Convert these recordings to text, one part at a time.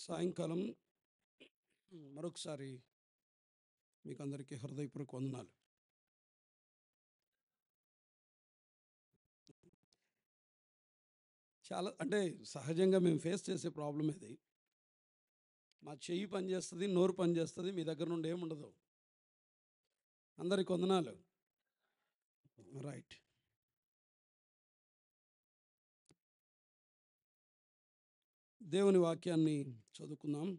సాయంకాలం మరొకసారి మీకు అందరికీ హృదయపూర్వక వందనాలు. చాలా అంటే సహజంగా మేము ఫేస్ చేసే ప్రాబ్లమ్ ఇది. మా చెయ్యి పనిచేస్తుంది, నోరు పనిచేస్తుంది, మీ దగ్గర నుండి ఏముండదు. అందరికి వందనాలు. రైట్. దేవుని వాక్యాన్ని చదువుకుందాం.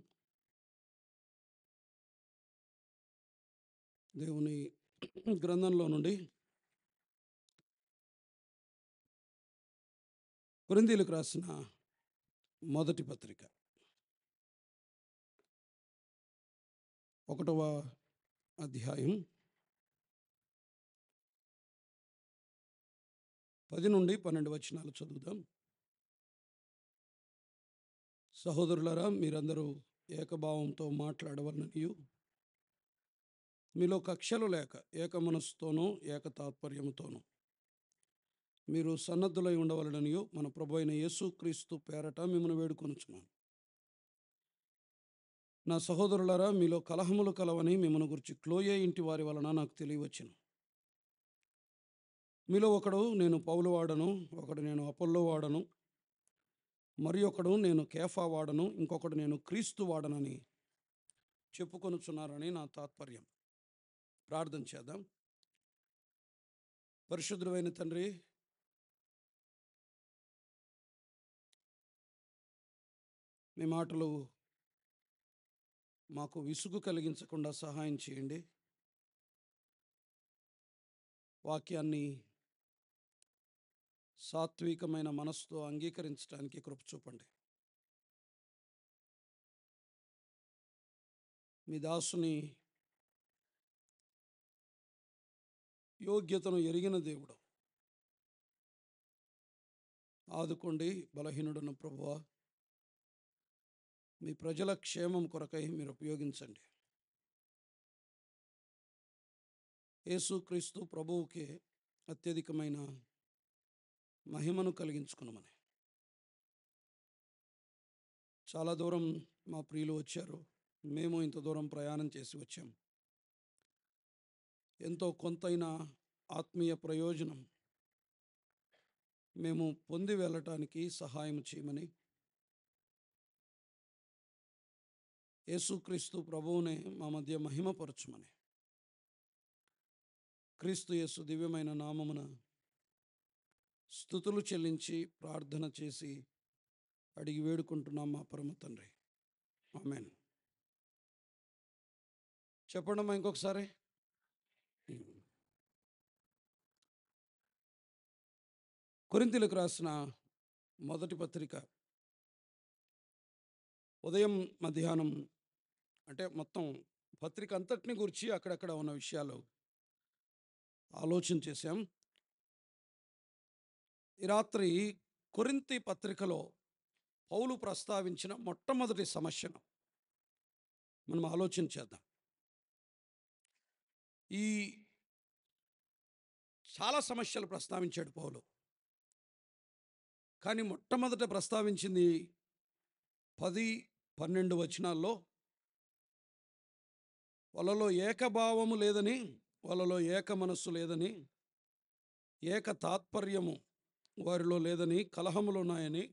దేవుని గ్రంథంలో నుండి కొరింథీయులకు రాసిన మొదటి పత్రిక 1వ అధ్యాయం 10 నుండి 12 వచనాలు చదువుదాం. సహోదరులారా, మీరందరూ ఏకభావంతో మాట్లాడవలననియు, మీలో కక్షలు లేక ఏక మనస్సుతోనూ ఏక తాత్పర్యముతోనూ మీరు సన్నద్ధులై ఉండవలననియు మన ప్రభు అయిన యేసుక్రీస్తు పేరట మిమ్మల్ని వేడుకొనుచున్నాను. నా సహోదరులారా, మీలో కలహములు కలవని మిమ్మల్ని గురించి క్లోయే ఇంటి వారి వలన నాకు తెలియవచ్చును. మీలో ఒకడు నేను పౌలు వాడను, ఒకడు నేను అపొల్లో వాడను, మరి ఒకడు నేను కేఫా వాడను, ఇంకొకడు నేను క్రీస్తు వాడనని చెప్పుకొనుచున్నారని నా తాత్పర్యం. ప్రార్థన చేద్దాం. పరిశుద్ధుడైన తండ్రి, మీ మాటలు మాకు విసుగు కలిగించకుండా సహాయం చేయండి. వాక్యాన్ని సాత్వికమైన మనసుతో అంగీకరించడానికి కృప చూపండి. మీ దాసుని యోగ్యతను ఎరిగిన దేవుడు, ఆదుకోండి. బలహీనుడున్న ప్రభువా, మీ ప్రజల క్షేమం కొరకై మీరు ఉపయోగించండి. యేసుక్రీస్తు ప్రభువుకే అత్యధికమైన మహిమను కలిగించుకున్నామని. చాలా దూరం మా ప్రియులు వచ్చారు, మేము ఇంత దూరం ప్రయాణం చేసి వచ్చాం. ఎంతో కొంతైనా ఆత్మీయ ప్రయోజనం మేము పొంది వెళ్ళటానికి సహాయం చేయమని యేసుక్రీస్తు ప్రభువునే మా మధ్య మహిమపరచుమని క్రీస్తు యేసు దివ్యమైన నామమున స్తుతులు చెల్లించి ప్రార్థన చేసి అడిగి వేడుకుంటున్నాం మా పరమ తండ్రి. ఆమేన్. చెప్పండమ్మా ఇంకొకసారి. కొరింథీయులకు రాసిన మొదటి పత్రిక ఉదయం మధ్యాహ్నం అంటే మొత్తం పత్రిక అంతటిని గురించి అక్కడక్కడ ఉన్న విషయాలు ఆలోచన చేశాం. ఈ రాత్రి కొరింథీ పత్రికలో పౌలు ప్రస్తావించిన మొట్టమొదటి సమస్యను మనం ఆలోచన చేద్దాం. ఈ చాలా సమస్యలు ప్రస్తావించాడు పౌలు, కానీ మొట్టమొదట ప్రస్తావించింది 10-12 వచనాల్లో వాళ్ళలో ఏకభావము లేదని, వాళ్ళలో ఏక మనస్సు లేదని, ఏక తాత్పర్యము వారిలో లేదని, కలహములు ఉన్నాయని,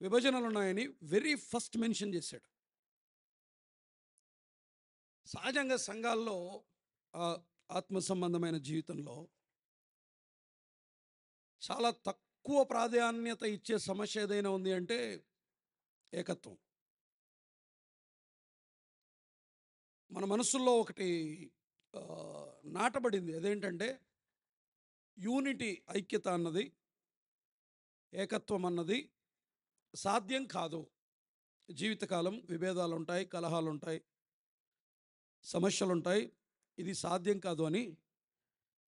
విభజనలు ఉన్నాయని వెరీ ఫస్ట్ మెన్షన్ చేశాడు. సహజంగా సంఘాల్లో ఆత్మ సంబంధమైన జీవితంలో చాలా తక్కువ ప్రాధాన్యత ఇచ్చే సమస్య ఏదైనా ఉంది అంటే ఏకత్వం. మన మనసుల్లో ఒకటి నాటబడింది. అదేంటంటే యూనిటీ, ఐక్యత అన్నది, ఏకత్వం అన్నది సాధ్యం కాదు. జీవితకాలం విభేదాలు ఉంటాయి, కలహాలు ఉంటాయి, సమస్యలు ఉంటాయి, ఇది సాధ్యం కాదు అని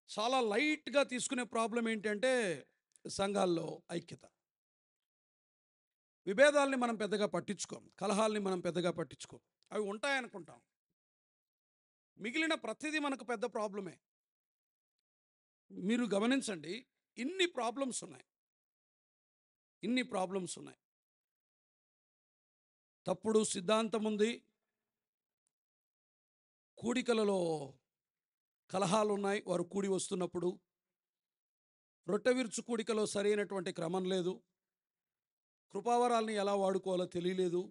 చాలా లైట్గా తీసుకునే ప్రాబ్లం ఏంటంటే సంఘాల్లో ఐక్యత. విభేదాలని మనం పెద్దగా పట్టించుకోం, కలహాలని మనం పెద్దగా పట్టించుకోం, అవి ఉంటాయనుకుంటాం. మిగిలిన ప్రతిదీ మనకు పెద్ద ప్రాబ్లమే. మీరు గమనించండి, ఇన్ని ప్రాబ్లమ్స్ ఉన్నాయి. తప్పుడు సిద్ధాంతం ఉంది, కూడికలలో కలహాలు ఉన్నాయి. వారు కూడి వస్తున్నప్పుడు రొట్టె విరుచు కూడికలో సరైనటువంటి క్రమం లేదు. కృపావరాల్ని ఎలా వాడుకోవాలో తెలియలేదు.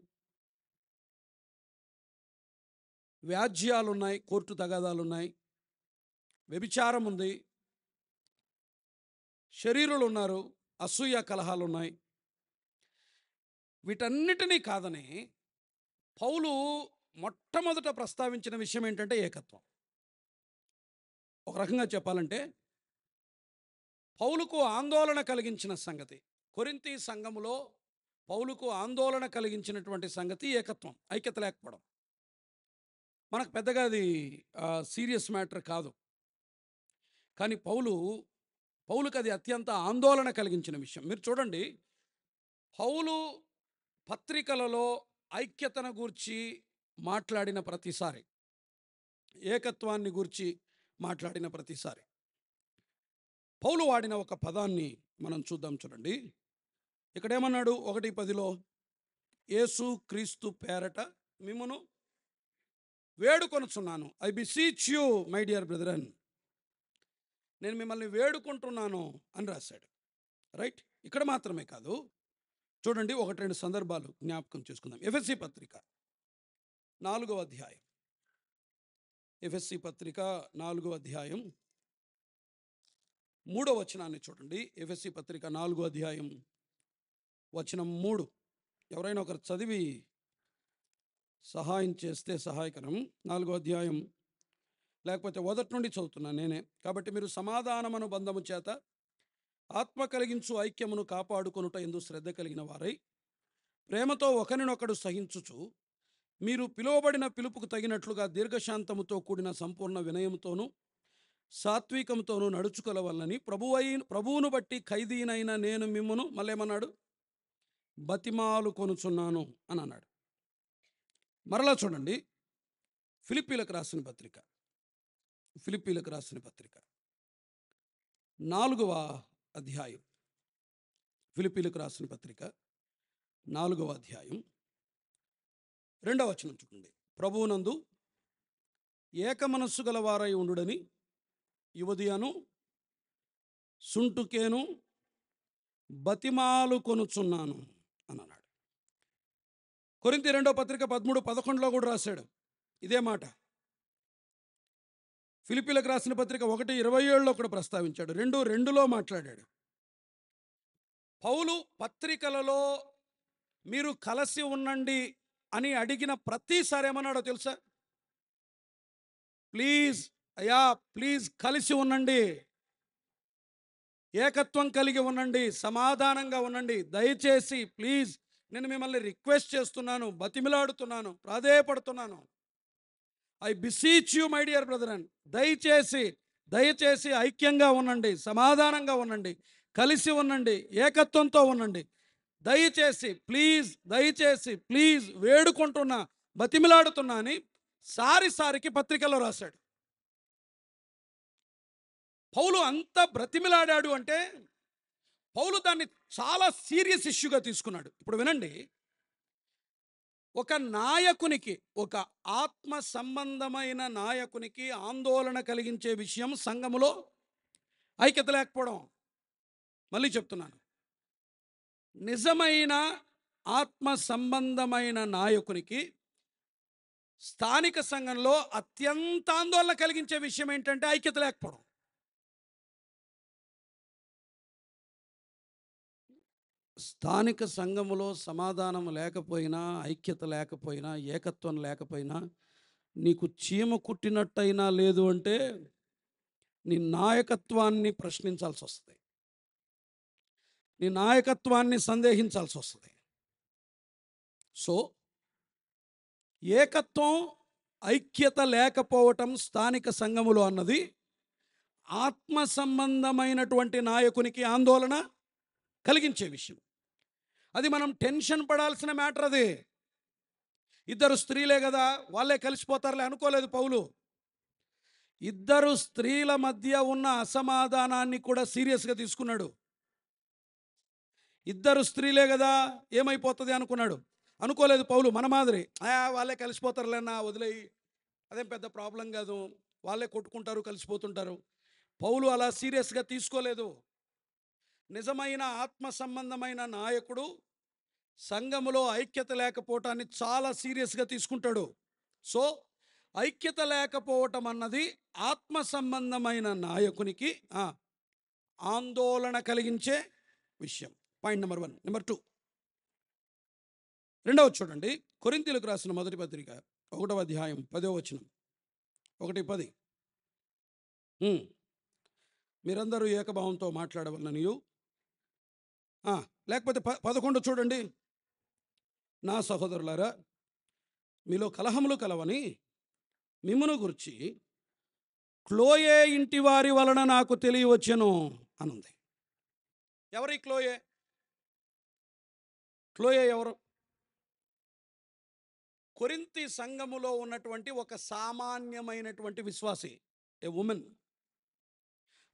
వ్యాజ్యాలున్నాయి, కోర్టు తగాదాలున్నాయి, వ్యభిచారం ఉంది, శరీరులు ఉన్నారు, అసూయ కలహాలున్నాయి. వీటన్నిటినీ కాదని పౌలు మొట్టమొదట ప్రస్తావించిన విషయం ఏంటంటే ఏకత్వం. ఒక రకంగా చెప్పాలంటే పౌలుకు ఆందోళన కలిగించిన సంగతి, కొరింథీ సంఘములో పౌలుకు ఆందోళన కలిగించినటువంటి సంగతి ఏకత్వం, ఐక్యత లేకపోవడం. మనకు పెద్దగా అది సీరియస్ మ్యాటర్ కాదు, కానీ పౌలుకు అది అత్యంత ఆందోళన కలిగించిన విషయం. మీరు చూడండి, పౌలు పత్రికలలో ఐక్యతను గూర్చి మాట్లాడిన ప్రతిసారి, ఏకత్వాన్ని గూర్చి మాట్లాడిన ప్రతిసారి పౌలు వాడిన ఒక పదాన్ని మనం చూద్దాం. చూడండి, ఇక్కడేమన్నాడు? 1:10 యేసు క్రీస్తు పేరట మిమ్మును వేడుకొనుచున్నాను. I beseech you my dear brethren. నేను మిమ్మల్ని వేడుకుంటున్నాను అని రాశాడు. రైట్, ఇక్కడ మాత్రమే కాదు, చూడండి 1-2 సందర్భాలు జ్ఞాపకం చేసుకుందాం. ఎఫెసీ పత్రిక 4వ అధ్యాయం, ఎఫెసీ పత్రిక 4వ అధ్యాయం 3వ వచనాన్ని చూడండి. ఎఫెసీ పత్రిక 4వ అధ్యాయం వచనం 3. ఎవరైనా ఒకరు చదివి సహాయం చేస్తే సహాయకరం. 4వ అధ్యాయం, లేకపోతే 1 నుండి చదువుతున్నాను నేనే. కాబట్టి మీరు సమాధానమను బంధము చేత ఆత్మ కలిగించు ఐక్యమును కాపాడుకొనుట ఎందు శ్రద్ధ కలిగిన వారై ప్రేమతో ఒకరినొకడు సహించుచు మీరు పిలువబడిన పిలుపుకు తగినట్లుగా దీర్ఘశాంతముతో కూడిన సంపూర్ణ వినయముతోనూ సాత్వికంతోనూ నడుచుకొనవలెనని ప్రభువును బట్టి ఖైదీనైన నేను మిమ్మును మళ్ళేమన్నాడు? బతిమాలు కొనుచున్నాను అని అన్నాడు. మరలా చూడండి, ఫిలిప్పీలకు రాసిన పత్రిక 4వ అధ్యాయం, ఫిలిప్పీలకు రాసిన పత్రిక 4వ అధ్యాయం 2వ వచనం చూడండి. ప్రభువునందు ఏక మనస్సు గలవారై ఉండుడని యువదియను సుంటుకేను బతిమాలు కొనుచున్నాను అని అన్నాడు. కొరింథీ 2వ పత్రిక 13-11 కూడా రాశాడు ఇదే మాట. ఫిలిప్పీలకు రాసిన పత్రిక 1:27 కూడా ప్రస్తావించాడు. 2:2 మాట్లాడాడు. పౌలు పత్రికలలో మీరు కలిసి ఉండండి అని అడిగిన ప్రతిసారి ఏమన్నాడో తెలుసా? ప్లీజ్ అయ్యా, ప్లీజ్ కలిసి ఉండండి, ఏకత్వం కలిగి ఉండండి, సమాధానంగా ఉండండి, దయచేసి ప్లీజ్ నేను మిమ్మల్ని రిక్వెస్ట్ చేస్తున్నాను, బతిమిలాడుతున్నాను, ప్రాధేయపడుతున్నాను. I beseech you my dear brethren. దయచేసి ఐక్యంగా ఉండండి, సమాధానంగా ఉండండి, కలిసి ఉండండి, ఏకత్వంతో ఉండండి, దయచేసి ప్లీజ్ వేడుకుంటున్నా, బతిమిలాడుతున్నా అని సారికి పత్రికలో రాశాడు. పౌలు అంత బ్రతిమిలాడాడు అంటే పౌలు దాన్ని చాలా సీరియస్ ఇష్యూగా తీసుకున్నాడు. ఇప్పుడు వినండి, ఒక నాయకునికి, ఒక ఆత్మ సంబంధమైన నాయకునికి ఆందోళన కలిగించే విషయం సంఘములో ఐక్యత లేకపోవడం. మళ్ళీ చెప్తున్నాను, నిజమైన ఆత్మ సంబంధమైన నాయకునికి స్థానిక సంఘంలో అత్యంత ఆందోళన కలిగించే విషయం ఏంటంటే ఐక్యత లేకపోవడం. స్థానిక సంఘములో సమాధానం లేకపోయినా, ఐక్యత లేకపోయినా, ఏకత్వం లేకపోయినా, నీకు చీమ కుట్టినట్టయినా లేదు అంటే నీ నాయకత్వాన్ని ప్రశ్నించాల్సి వస్తుంది, నీ నాయకత్వాన్ని సందేహించాల్సి వస్తుంది. సో ఏకత్వం, ఐక్యత లేకపోవటం స్థానిక సంఘములో అన్నది ఆత్మ సంబంధమైనటువంటి నాయకునికి ఆందోళన కలిగించే విషయం. అది మనం టెన్షన్ పడాల్సిన మ్యాటర్. అది ఇద్దరు స్త్రీలే కదా, వాళ్ళే కలిసిపోతారులే అనుకోలేదు పౌలు. ఇద్దరు స్త్రీల మధ్య ఉన్న అసమాధానాన్ని కూడా సీరియస్గా తీసుకున్నాడు. ఇద్దరు స్త్రీలే కదా, ఏమైపోతుంది అనుకున్నాడు. అనుకోలేదు పౌలు మన మాదిరి వాళ్ళే కలిసిపోతారులేనా వదిలేయి, అదేం పెద్ద ప్రాబ్లం కాదు, వాళ్ళే కొట్టుకుంటారు కలిసిపోతుంటారు. పౌలు అలా సీరియస్గా తీసుకోలేదు. నిజమైన ఆత్మ సంబంధమైన నాయకుడు సంఘములో ఐక్యత లేకపోవటాన్ని చాలా సీరియస్గా తీసుకుంటాడు. సో ఐక్యత లేకపోవటం అన్నది ఆత్మ సంబంధమైన నాయకునికి ఆందోళన కలిగించే విషయం. Point number 1. నెంబర్ 2, రెండవ చూడండి, కొరింథీయులకు రాసిన మొదటి పత్రిక 1వ అధ్యాయం 10వ వచనం. 1:10. మీరందరూ ఏకభావంతో మాట్లాడవలననియు, లేకపోతే 11 చూడండి. నా సహోదరులారా, మీలో కలహములు కలవని మిమ్మును గురించి క్లోయే ఇంటి వారి వలన నాకు తెలియవచ్చెను అనుంది. ఎవరి క్లోయే? క్లోయే ఎవరు? కొరింథీ సంఘములో ఉన్నటువంటి ఒక సామాన్యమైనటువంటి విశ్వాసి, ఏ ఉమెన్,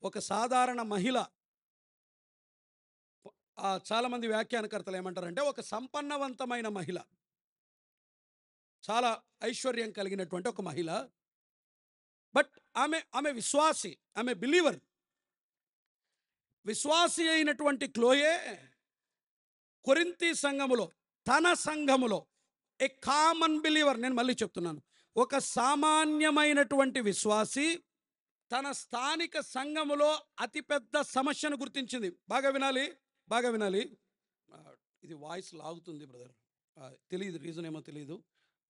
ఒక సాధారణ మహిళ. చాలామంది వ్యాఖ్యానకర్తలు ఏమంటారంటే ఒక సంపన్నవంతమైన మహిళ, చాలా ఐశ్వర్యం కలిగినటువంటి ఒక మహిళ. బట్ ఆమె విశ్వాసి, ఆమె బిలీవర్. విశ్వాసి అయినటువంటి క్లోయే కొరింథీ సంఘములో, తన సంఘములో ఏ కామన్ బిలీవర్, నేను మళ్ళీ చెప్తున్నాను, ఒక సామాన్యమైనటువంటి విశ్వాసి తన స్థానిక సంఘములో అతిపెద్ద సమస్యను గుర్తించింది. బాగా వినాలి, బాగా వినాలి. ఇది వాయిస్ లాగుతుంది బ్రదర్, తెలియదు, రీజన్ ఏమో తెలియదు.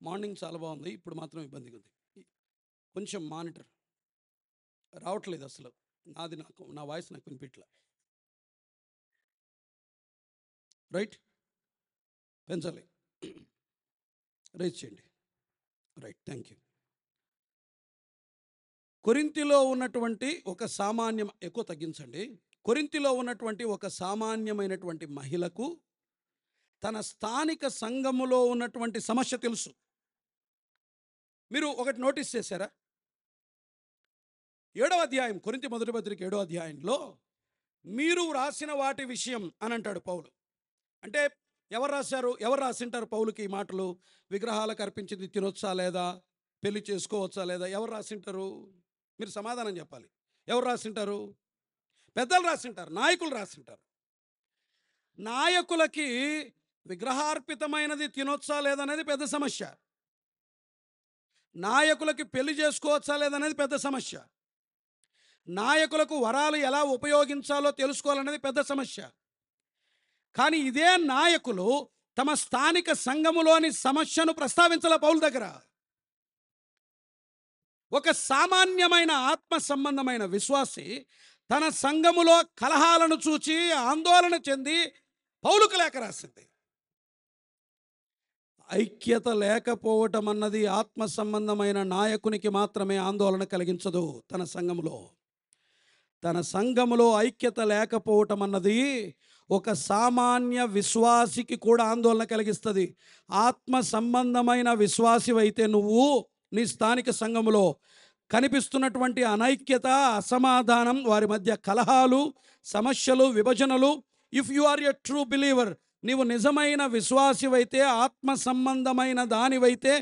మార్నింగ్ చాలా బాగుంది, ఇప్పుడు మాత్రం ఇబ్బందిగా ఉంది. కొంచెం మానిటర్ రావట్లేదు అసలు, నా వాయిస్ నాకు వినిపించలే. రైట్, పెంచాలి, రైట్ చేయండి. Right, thank you. కొరింథీలో ఉన్నటువంటి ఒక ఎక్కువ తగ్గించండి. కొరింథీలో ఉన్నటువంటి ఒక సామాన్యమైనటువంటి మహిళకు తన స్థానిక సంఘములో ఉన్నటువంటి సమస్య తెలుసు. మీరు ఒకటి నోటీస్ చేశారా? 7వ అధ్యాయం, కొరింథీ మొదటి పత్రిక 7వ అధ్యాయంలో మీరు రాసిన వాటి విషయం అని అంటాడు పౌలు. అంటే ఎవరు రాసింటారు పౌలుకి ఈ మాటలు? విగ్రహాలకు అర్పించింది తినొచ్చా లేదా, పెళ్లి చేసుకోవచ్చా లేదా, ఎవరు రాసింటారు? మీరు సమాధానం చెప్పాలి. ఎవరు రాసింటారు? పెద్దలు రాసింటారు, నాయకులు రాసింటారు. నాయకులకి విగ్రహార్పితమైనది తినొచ్చా లేదనేది పెద్ద సమస్య. నాయకులకి పెళ్లి చేసుకోవచ్చా లేదనేది పెద్ద సమస్య. నాయకులకు వరాలు ఎలా ఉపయోగించాలో తెలుసుకోవాలనేది పెద్ద సమస్య. కానీ ఇదే నాయకులు తమ స్థానిక సంఘములోని సమస్యను ప్రస్తావించాల పౌలు దగ్గర. ఒక సామాన్యమైన ఆత్మ సంబంధమైన విశ్వాసి తన సంఘములో కలహాలను చూచి ఆందోళన చెంది పౌలుకు లేఖ రాసింది. ఐక్యత లేకపోవటం అన్నది ఆత్మ సంబంధమైన నాయకునికి మాత్రమే ఆందోళన కలిగించదు. తన సంఘములో ఐక్యత లేకపోవటం అన్నది ఒక సామాన్య విశ్వాసికి కూడా ఆందోళన కలిగిస్తుంది. ఆత్మ సంబంధమైన విశ్వాసివైతే నువ్వు నీ స్థానిక సంఘములో కనిపిస్తున్నటువంటి అనైక్యత, అసమాధానం, వారి మధ్య కలహాలు, సమస్యలు, విభజనలు, if you are a true believer, నీవు నిజమైన విశ్వాసివైతే, ఆత్మ సంబంధమైన దానివైతే,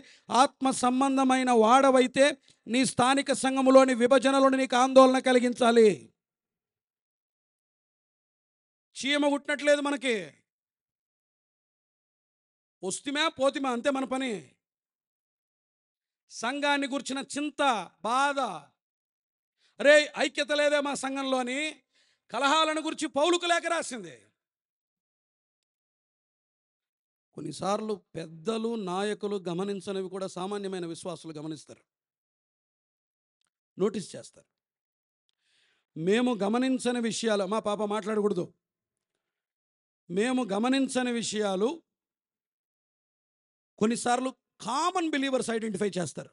ఆత్మ సంబంధమైన వాడవైతే, నీ స్థానిక సంఘములోని విభజనలను నీకు ఆందోళన కలిగించాలి. చీమ కుట్టినట్లేదు మనకి, వస్తుమే పోతిమే అంతే మన పని. సంఘాన్ని గురించిన చింత, బాధ, అరే ఐక్యత లేదే మా సంఘంలోని, కలహాలను గురించి పౌలుకు లేఖ రాసింది. కొన్నిసార్లు పెద్దలు, నాయకులు గమనించనివి కూడా సామాన్యమైన విశ్వాసులు గమనిస్తారు, నోటీస్ చేస్తారు. మేము గమనించని విషయాలు, మా పాప మాట్లాడకూడదు, మేము గమనించని విషయాలు కొన్నిసార్లు కామన్ బిలీవర్స్ ఐడెంటిఫై చేస్తారు.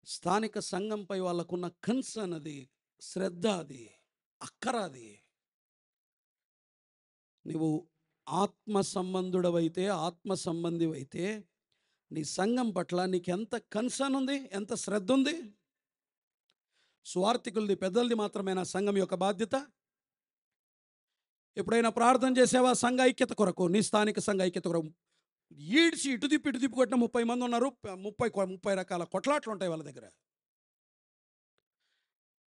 స్థానిక సంఘంపై వాళ్ళకున్న కన్సర్న్ అది, శ్రద్ధ అది, అక్కర అది. నువ్వు ఆత్మ సంబంధుడవైతే, ఆత్మ సంబంధివైతే నీ సంఘం పట్ల నీకు ఎంత కన్సర్న్ ఉంది, ఎంత శ్రద్ధ ఉంది. స్వార్థికులది, పెద్దలది మాత్రమే నా సంఘం యొక్క బాధ్యత. ఎప్పుడైనా ప్రార్థన చేసావా సంఘ ఐక్యత కొరకు, నీ స్థానిక సంఘ ఐక్యత కొరకు? ఈడ్చి ఇటు తిప్పి కొట్టిన 30 మంది ఉన్నారు. 30 రకాల కొట్లాట్లు ఉంటాయి వాళ్ళ దగ్గర.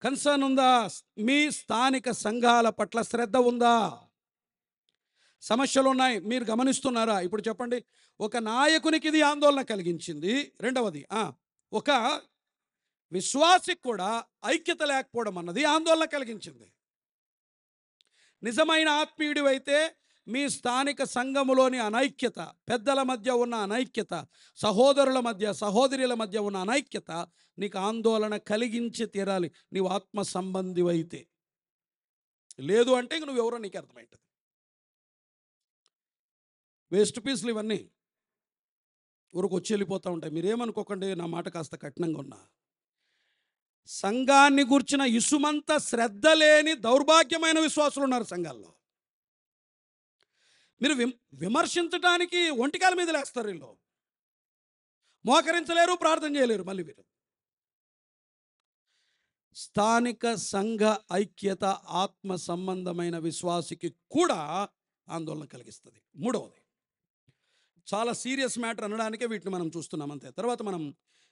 కన్సర్న్ ఉందా? మీ స్థానిక సంఘాల పట్ల శ్రద్ధ ఉందా? సమస్యలు ఉన్నాయి, మీరు గమనిస్తున్నారా? ఇప్పుడు చెప్పండి. ఒక నాయకునికి ఇది ఆందోళన కలిగించింది. రెండవది, ఒక విశ్వాసికి కూడా ఐక్యత లేకపోవడం అన్నది ఆందోళన కలిగించింది. నిజమైన ఆత్మీయుడివైతే మీ స్థానిక సంఘములోని అనైక్యత, పెద్దల మధ్య ఉన్న అనైక్యత, సహోదరుల మధ్య సహోదరుల మధ్య ఉన్న అనైక్యత నీకు ఆందోళన కలిగించి తీరాలి, నీవు ఆత్మ సంబంధివైతే. లేదు అంటే ఇంక నువ్వెవరో నీకు అర్థమవుతుంది. వేస్ట్ పీస్లు ఇవన్నీ ఊరికి వచ్చి వెళ్ళిపోతూ ఉంటాయి. మీరేమనుకోకండి, నా మాట కాస్త కఠినంగా ఉన్నా. సంఘాన్ని గూర్చిన ఇసుమంత శ్రద్ధ లేని దౌర్భాగ్యమైన విశ్వాసులు ఉన్నారు సంఘాల్లో. మీరు విమర్శించడానికి ఒంటికాల మీద లేస్తారు. వీళ్ళు మోకరించలేరు, ప్రార్థన చేయలేరు. మళ్ళీ వీరు స్థానిక సంఘ ఐక్యత ఆత్మ సంబంధమైన విశ్వాసికి కూడా ఆందోళన కలిగిస్తుంది. మూడవది, చాలా సీరియస్ మ్యాటర్ అనడానికే వీటిని మనం చూస్తున్నాం అంతే. తర్వాత మనం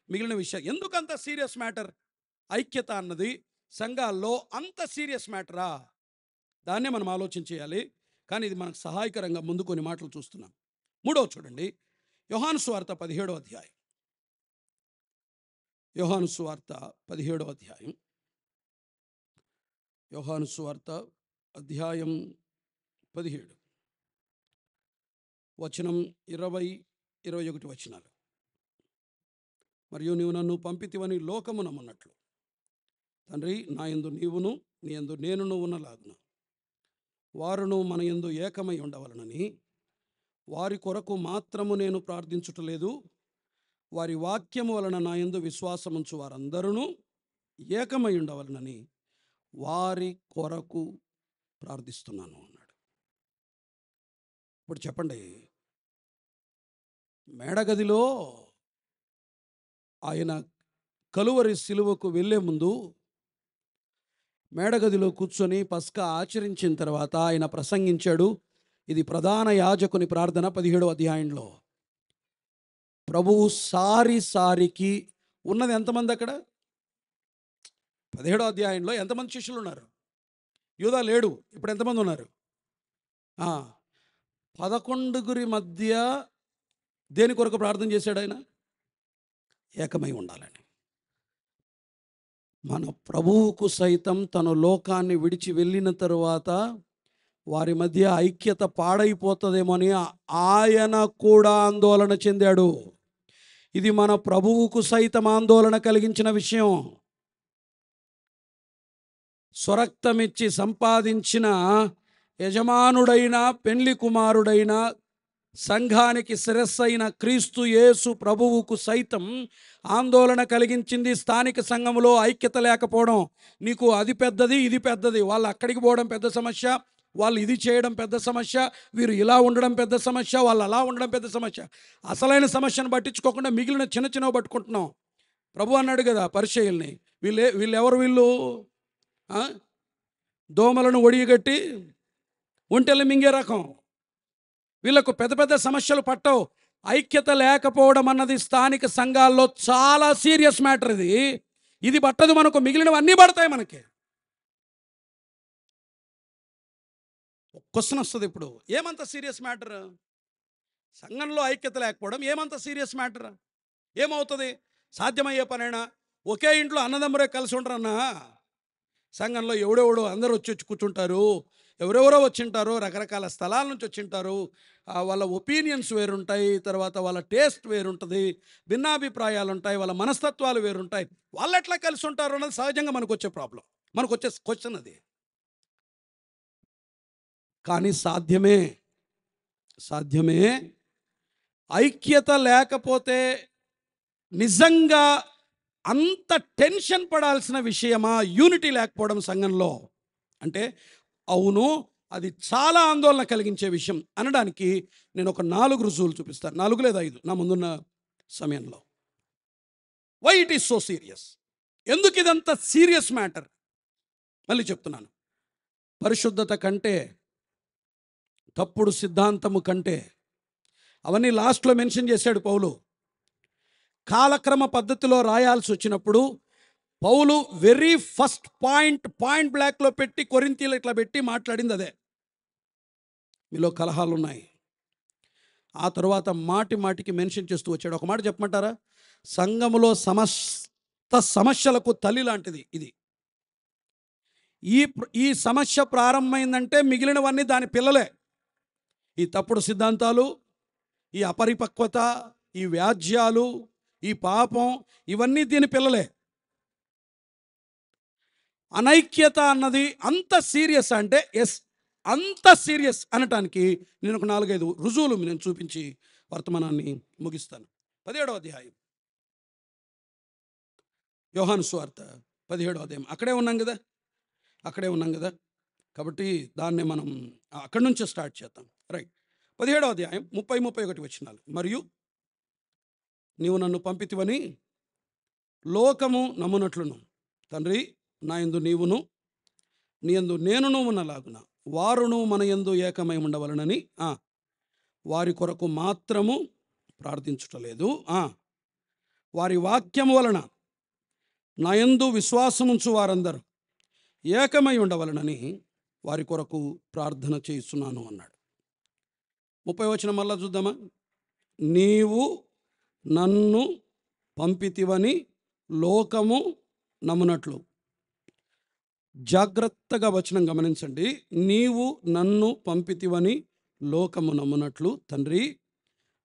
మిగిలిన విషయం, ఎందుకంత సీరియస్ మ్యాటర్ ఐక్యత అన్నది సంఘాల్లో అంత సీరియస్ మ్యాటరా, దాన్నే మనం ఆలోచన చేయాలి. కానీ ఇది మనకు సహాయకరంగా ముందు కొన్ని మాటలు చూస్తున్నాం. మూడవ చూడండి, యోహాను సువార్త 17వ అధ్యాయం. యోహాను సువార్త 17వ అధ్యాయం. యోహాను సువార్త అధ్యాయం 17 వచనం 20-21 వచనాలు. మరియు నీవు నన్ను పంపితివని లోకము నమ్మున్నట్లు తండ్రి, నా యందు నీవును నీ యందు నేనును ఉన్నలాగున వారును మన యందు ఏకమై ఉండవలనని వారి కొరకు మాత్రము నేను ప్రార్థించుటలేదు, వారి వాక్యము వలన నా యందు విశ్వాసముంచు వారందరూ ఏకమై ఉండవలనని వారి కొరకు ప్రార్థిస్తున్నాను అన్నాడు. ఇప్పుడు చెప్పండి, మేడగదిలో ఆయన కలువరి సిలువకు వెళ్ళే ముందు మేడగదిలో కూర్చొని పస్కా ఆచరించిన తర్వాత ఆయన ప్రసంగించాడు. ఇది ప్రధాన యాజకుని ప్రార్థన 17వ అధ్యాయంలో. ప్రభువు సారికి ఉన్నది ఎంతమంది అక్కడ? 17వ అధ్యాయంలో ఎంతమంది శిష్యులు ఉన్నారు? యూదా లేడు. ఇప్పుడు ఎంతమంది ఉన్నారు? 11 మధ్య దేని కొరకు ప్రార్థన చేశాడు ఆయన? ఏకమై ఉండాలని. మన ప్రభువుకు సైతం తను లోకాన్ని విడిచి వెళ్ళిన తరువాత వారి మధ్య ఐక్యత పాడైపోతుందేమోని ఆయన కూడా ఆందోళన చెందాడు. ఇది మన ప్రభువుకు సైతం ఆందోళన కలిగించిన విషయం. స్వరక్తమిచ్చి సంపాదించిన యజమానుడైన పెండ్లి కుమారుడైన సంఘానికి శిరస్సైన క్రీస్తు యేసు ప్రభువుకు సైతం ఆందోళన కలిగించింది స్థానిక సంఘములో ఐక్యత లేకపోవడం. నీకు అది పెద్దది, ఇది పెద్దది. వాళ్ళు అక్కడికి పోవడం పెద్ద సమస్య, వాళ్ళు ఇది చేయడం పెద్ద సమస్య, వీరు ఇలా ఉండడం పెద్ద సమస్య, వాళ్ళు అలా ఉండడం పెద్ద సమస్య. అసలైన సమస్యను పట్టించుకోకుండా మిగిలిన చిన్న చిన్నవి పట్టుకుంటున్నాం. ప్రభు అన్నాడు కదా పరిసయ్యుల్ని, వీళ్ళెవరు? వీళ్ళు దోమలను ఒడియగట్టి ఒంటెలు మింగే రకం. వీళ్ళకు పెద్ద పెద్ద సమస్యలు పట్టవు. ఐక్యత లేకపోవడం అన్నది స్థానిక సంఘాల్లో చాలా సీరియస్ మ్యాటర్. ఇది పట్టదు మనకు, మిగిలినవన్నీ పడతాయి మనకి. క్వశ్చన్ వస్తుంది ఇప్పుడు, ఏమంత సీరియస్ మ్యాటర్? సంఘంలో ఐక్యత లేకపోవడం ఏమంత సీరియస్ మ్యాటర్? ఏమవుతుంది? సాధ్యమయ్యే పనైనా? ఒకే ఇంట్లో అన్నదమ్మురే కలిసి ఉంటారన్నా, సంఘంలో ఎవడెవడో అందరూ వచ్చి కూర్చుంటారు, ఎవరెవరో వచ్చింటారు, రకరకాల స్థలాల నుంచి వచ్చింటారు, వాళ్ళ ఒపీనియన్స్ వేరుంటాయి, తర్వాత వాళ్ళ టేస్ట్ వేరుంటుంది, భిన్నాభిప్రాయాలు ఉంటాయి, వాళ్ళ మనస్తత్వాలు వేరుంటాయి. వాళ్ళు ఎట్లా కలిసి ఉంటారు అన్నది సహజంగా మనకు వచ్చే ప్రాబ్లం, మనకు వచ్చే క్వశ్చన్ అది. కానీ సాధ్యమే. ఐక్యత లేకపోతే నిజంగా అంత టెన్షన్ పడాల్సిన విషయమా యూనిటీ లేకపోవడం సంఘంలో అంటే? అవును, అది చాలా ఆందోళన కలిగించే విషయం అనడానికి నేను ఒక 4 రుజువులు చూపిస్తాను. 4 లేదా 5 నా ముందున్న సమయంలో. Why it is so serious? ఎందుకు ఇదంత సీరియస్ మ్యాటర్? మళ్ళీ చెప్తున్నాను, పరిశుద్ధత కంటే తప్పుడు సిద్ధాంతము కంటే, అవన్నీ లాస్ట్లో మెన్షన్ చేశాడు పౌలు. కాలక్రమ పద్ధతిలో రాయాల్సి వచ్చినప్పుడు పౌలు వెరీ ఫస్ట్ పాయింట్ బ్లాక్లో పెట్టి కొరింథీలు ఇట్లా పెట్టి మాట్లాడింది అదే. మీలో కలహాలు ఉన్నాయి. ఆ తర్వాత మాటికి మెన్షన్ చేస్తూ వచ్చాడు. ఒక మాట చెప్పమంటారా? సంఘములో సమస్త సమస్యలకు తల్లి లాంటిది ఇది. ఈ సమస్య ప్రారంభమైందంటే మిగిలినవన్నీ దాని పిల్లలే. ఈ తప్పుడు సిద్ధాంతాలు, ఈ అపరిపక్వత, ఈ వ్యాజ్యాలు, ఈ పాపం, ఇవన్నీ దీని పిల్లలే. అనైక్యత అన్నది అంత సీరియస్ అంటే ఎస్, అంత సీరియస్ అనటానికి నేను ఒక 4-5 రుజువులు నేను చూపించి వర్తమానాన్ని ముగిస్తాను. 17వ అధ్యాయం యోహాను సువార్త 17వ అధ్యాయం. అక్కడే ఉన్నాం కదా. కాబట్టి దాన్ని మనం అక్కడి నుంచే స్టార్ట్ చేద్దాం. రైట్. 17వ అధ్యాయం 30-31 వచనాలు. మరియు నీవు నన్ను పంపితివని లోకము నమ్మునట్లును తండ్రి, నా యందు నీవును నీ యందు నేనును ఉన్నలాగున వారును మన యందు ఏకమై ఉండవలనని వారి కొరకు మాత్రము ప్రార్థించుటలేదు, వారి వాక్యము వలన నా యందు విశ్వాసముంచు వారందరూ ఏకమై ఉండవలనని వారి కొరకు ప్రార్థన చేస్తున్నాను అన్నాడు. 30వ వచనం మళ్ళా చూద్దామా? నీవు నన్ను పంపితివని లోకము నమ్మునట్లు. జాగ్రత్తగా వచనం గమనించండి. నీవు నన్ను పంపితివని లోకము నమ్మునట్లు తండ్రి,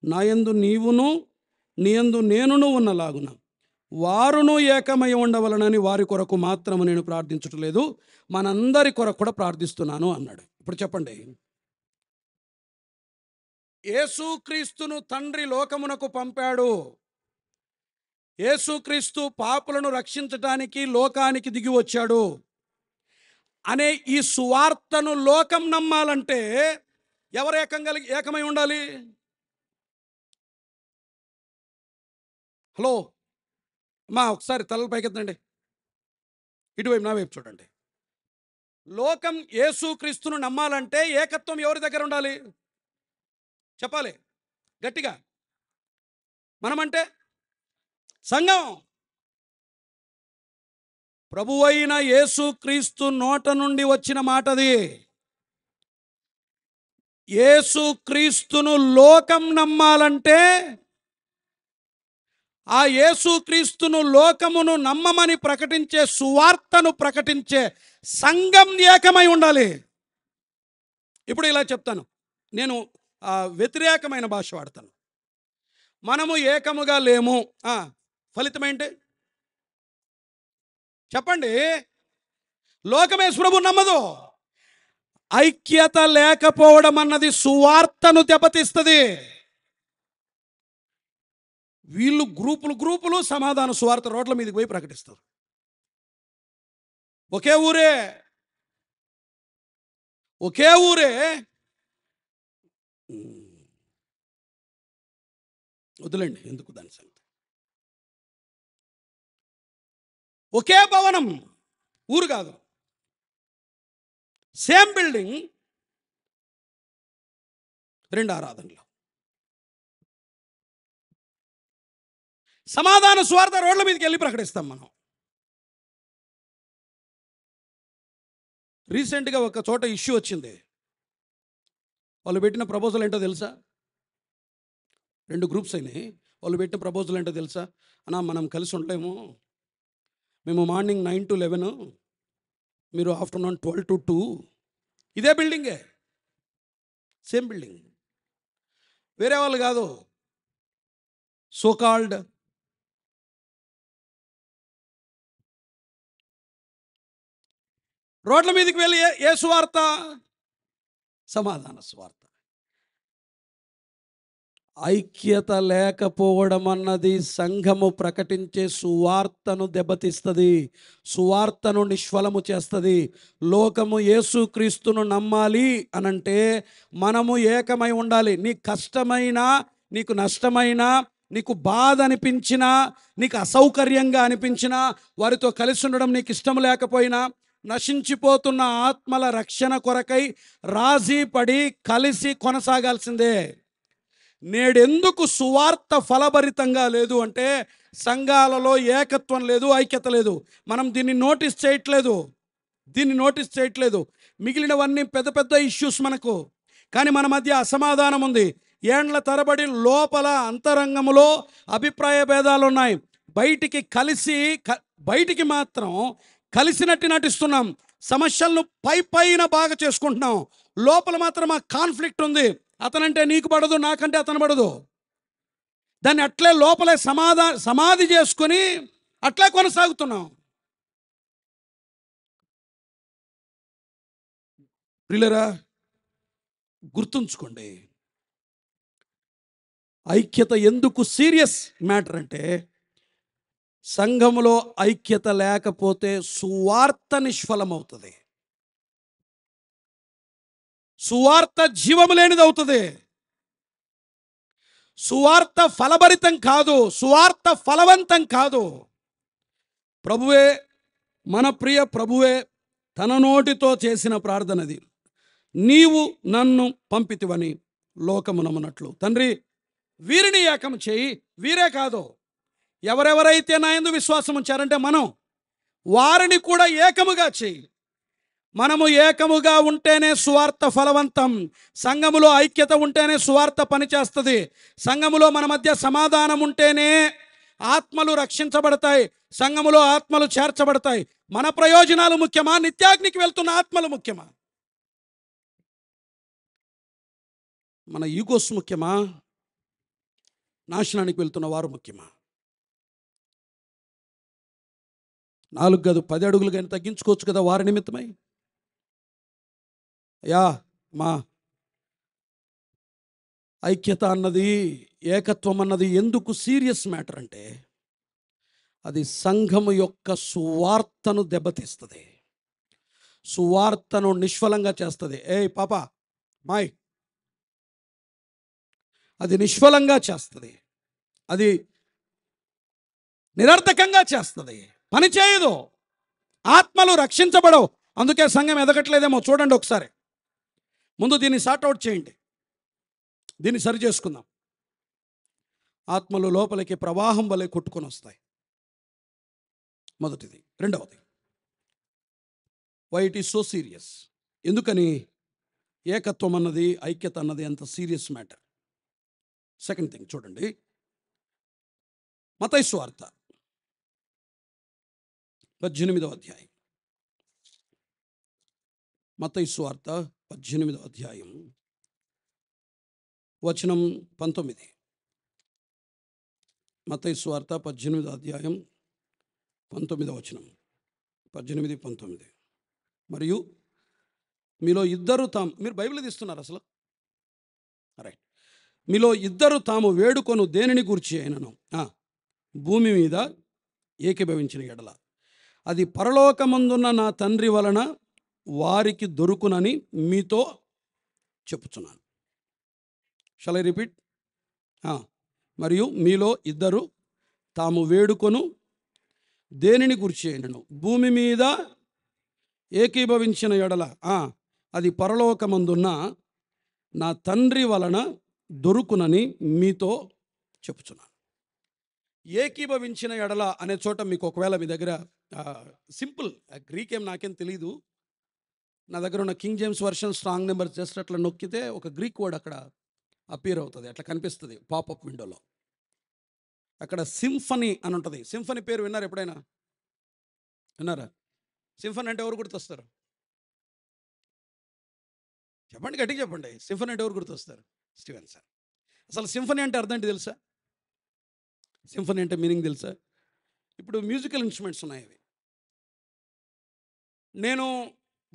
నా యందు నీవును నీ యందు నేనును ఉన్నలాగున వారును ఏకమై ఉండవలనని వారి కొరకు మాత్రము నేను ప్రార్థించట్లేదు, మనందరి కొరకు కూడా ప్రార్థిస్తున్నాను అన్నాడు. ఇప్పుడు చెప్పండి, యేసుక్రీస్తును తండ్రి లోకమునకు పంపాడు. యేసుక్రీస్తు పాపులను రక్షించడానికి లోకానికి దిగి వచ్చాడు అనే ఈ సువార్తను లోకం నమ్మాలంటే ఎవరు ఏకమై ఉండాలి? హలో అమ్మా, ఒకసారి తలలు పైకెత్తండి, ఇటువైపు నా వైపు చూడండి. లోకం యేసుక్రీస్తును నమ్మాలంటే ఏకత్వం ఎవరి దగ్గర ఉండాలి? చెప్పాలి గట్టిగా. మనమంటే సంఘం. ప్రభువైన యేసుక్రీస్తు నోట నుండి వచ్చిన మాటది. యేసుక్రీస్తును లోకం నమ్మాలంటే ఆ యేసుక్రీస్తును లోకమును నమ్మమని ప్రకటించే సువార్తను ప్రకటించే సంఘం ఏకమై ఉండాలి. ఇప్పుడు ఇలా చెప్తాను, నేను వ్యతిరేకమైన భాష వాడతాను. మనము ఏకముగా లేము, ఫలితం ఏంటి చెప్పండి? లోకమేసు ప్రభు నమ్మదు. ఐక్యత లేకపోవడం అన్నది సువార్తను దెబ్బతీస్తుంది. వీళ్ళు గ్రూపులు సమాధాన సువార్త రోడ్ల మీదకి పోయి ప్రకటిస్తారు. ఒకే ఊరే వదిలేండి, ఎందుకు దాని సంగతి. ఒకే భవనం, ఊరు కాదు, సేమ్ బిల్డింగ్, 2 ఆరాధనలు. సమాధాన స్వార్థ రోడ్ల మీదకి వెళ్ళి ప్రకటిస్తాం మనం. రీసెంట్గా ఒక చోట ఇష్యూ వచ్చింది. వాళ్ళు పెట్టిన ప్రపోజల్ ఏంటో తెలుసా? 2 గ్రూప్స్ అయినాయి. వాళ్ళు పెట్టిన ప్రపోజల్ ఏంటో తెలుసా? అన్నా, మనం కలిసి ఉండలేము, మేము మార్నింగ్ 9 to 11, మీరు ఆఫ్టర్నూన్ 12 to 2. ఇదే బిల్డింగే, సేమ్ బిల్డింగ్, వేరే వాళ్ళు కాదు. సోకాల్డ్ రోడ్ల మీదకి వెళ్ళి ఏ సువార్త? సమాధాన సువార్త. ఐక్యత లేకపోవడం అన్నది సంఘము ప్రకటించే సువార్తను దెబ్బతీస్తుంది, సువార్తను నిష్ఫలము చేస్తుంది. లోకము యేసుక్రీస్తును నమ్మాలి అనంటే మనము ఏకమై ఉండాలి. నీకు కష్టమైనా, నీకు నష్టమైనా, నీకు బాధ అనిపించినా, నీకు అసౌకర్యంగా అనిపించినా, వారితో కలిసి ఉండడం నీకు ఇష్టం లేకపోయినా, నశించిపోతున్న ఆత్మల రక్షణ కొరకై రాజీ పడి కలిసి కొనసాగాల్సిందే. నేడెందుకు సువార్త ఫలభరితంగా లేదు అంటే సంఘాలలో ఏకత్వం లేదు, ఐక్యత లేదు. మనం దీన్ని నోటీస్ చేయట్లేదు. మిగిలినవన్నీ పెద్ద పెద్ద ఇష్యూస్ మనకు, కానీ మన మధ్య అసమాధానం ఉంది. ఏండ్ల తరబడి లోపల అంతరంగములో అభిప్రాయ భేదాలు ఉన్నాయి. బయటికి మాత్రం కలిసినట్టు నటిస్తున్నాం. సమస్యలను పైన బాగా చేసుకుంటున్నాం. లోపల మాత్రం ఆ కాన్ఫ్లిక్ట్ ఉంది. అతనంటే నీకు పడదు, నాకంటే అతను పడదు. దాన్ని అట్లే లోపలే సమాధి చేసుకొని అట్లే కొనసాగుతున్నాం. ప్రియులారా, గుర్తుంచుకోండి, ఐక్యత ఎందుకు సీరియస్ మ్యాటర్ అంటే సంఘములో ఐక్యత లేకపోతే సువార్త నిష్ఫలమవుతుంది. సువార్త జీవము లేనిది అవుతుంది. సువార్త ఫలభరితం కాదు, సువార్త ఫలవంతం కాదు. ప్రభువే, మన ప్రియ ప్రభువే తన నోటితో చేసిన ప్రార్థనది, నీవు నన్ను పంపితివని లోకమునమునట్లు. తండ్రి, వీరిని ఏకం చేయి. వీరే కాదు, ఎవరెవరైతే నా యందు విశ్వాసం ఉంచారంటే మనం, వారిని కూడా ఏకముగా చేయి. మనము ఏకముగా ఉంటేనే సువార్త ఫలవంతం. సంఘములో ఐక్యత ఉంటేనే సువార్త పనిచేస్తుంది. సంఘములో మన మధ్య సమాధానం ఉంటేనే ఆత్మలు రక్షించబడతాయి, సంఘములో ఆత్మలు చేర్చబడతాయి. మన ప్రయోజనాలు ముఖ్యమా, నిత్యాగ్నికి వెళ్తున్న ఆత్మలు ముఖ్యమా? మన ఈగోస్ ముఖ్యమా, నాశనానికి వెళ్తున్న వారు ముఖ్యమా? 4 కాదు 10 అడుగులు కానీ తగ్గించుకోవచ్చు కదా వారి నిమిత్తమై. అయ్యా, మా ఐక్యత అన్నది, ఏకత్వం అన్నది ఎందుకు సీరియస్ మ్యాటర్ అంటే అది సంఘము యొక్క సువార్తను దెబ్బతీస్తుంది, సువార్తను నిష్ఫలంగా చేస్తుంది. పాప మాయ్, అది నిష్ఫలంగా చేస్తుంది, అది నిరర్థకంగా చేస్తుంది, పని చేయదు, ఆత్మలు రక్షించబడవు. అందుకే సంఘం ఎదగట్లేదేమో చూడండి ఒకసారి. ముందు దీన్ని సార్ట్అవుట్ చేయండి, దీన్ని సరి చేసుకుందాం. ఆత్మలు లోపలికి ప్రవాహం వలె కొట్టుకొని వస్తాయి. మొదటిది. రెండవది, why it is so serious, ఎందుకని ఏకత్వం అన్నది, ఐక్యత అన్నది అంత సీరియస్ మ్యాటర్. సెకండ్ థింగ్ చూడండి, మత్తయి సువార్త 18వ అధ్యాయం. మత్తయి సువార్త 18వ అధ్యాయం వచనం 19. మత్తయి సువార్త 18వ అధ్యాయం 19వ వచనం. 18, 19. మరియు మీలో ఇద్దరు మీరు బైబిల్ తీస్తున్నారు అసలు? రైట్. మీలో ఇద్దరు తాము వేడుకొను దేనిని గూర్చి అయినను భూమి మీద ఏకీభవించిన ఎడల అది పరలోకమందున్న నా తండ్రి వలన వారికి దొరుకునని మీతో చెప్పుచున్నాను. Shall I repeat? మరియు మీలో ఇద్దరు తాము వేడుకొను దేనిని గూర్చి అయినను భూమి మీద ఏకీభవించిన ఎడల అది పరలోకమందున్న నా తండ్రి వలన దొరుకునని మీతో చెప్పుచున్నాను. ఏకీభవించిన ఎడల అనే చోట మీకు ఒకవేళ మీ దగ్గర సింపుల్ గ్రీక్ ఏం నాకేం తెలీదు, నా దగ్గర ఉన్న king James version strong number just అట్లా నొక్కితే ఒక గ్రీక్ వర్డ్ అక్కడ అపీర్ అవుతుంది, అట్లా కనిపిస్తుంది పాపప్ విండోలో. అక్కడ సింఫనీ అని ఉంటుంది. సింఫనీ పేరు విన్నారు ఎప్పుడైనా? విన్నారా? సింఫనీ అంటే ఎవరు గుర్తొస్తారు? చెప్పండి, గట్టిగా చెప్పండి. సింఫనీ అంటే ఎవరు గుర్తొస్తారు? స్టీవెన్సన్. అసలు సింఫనీ అంటే అర్థం ఏంటి తెలుసా? సింఫనీ అంటే మీనింగ్ తెలుసా? ఇప్పుడు మ్యూజికల్ ఇన్స్ట్రుమెంట్స్ ఉన్నాయి. అవి నేను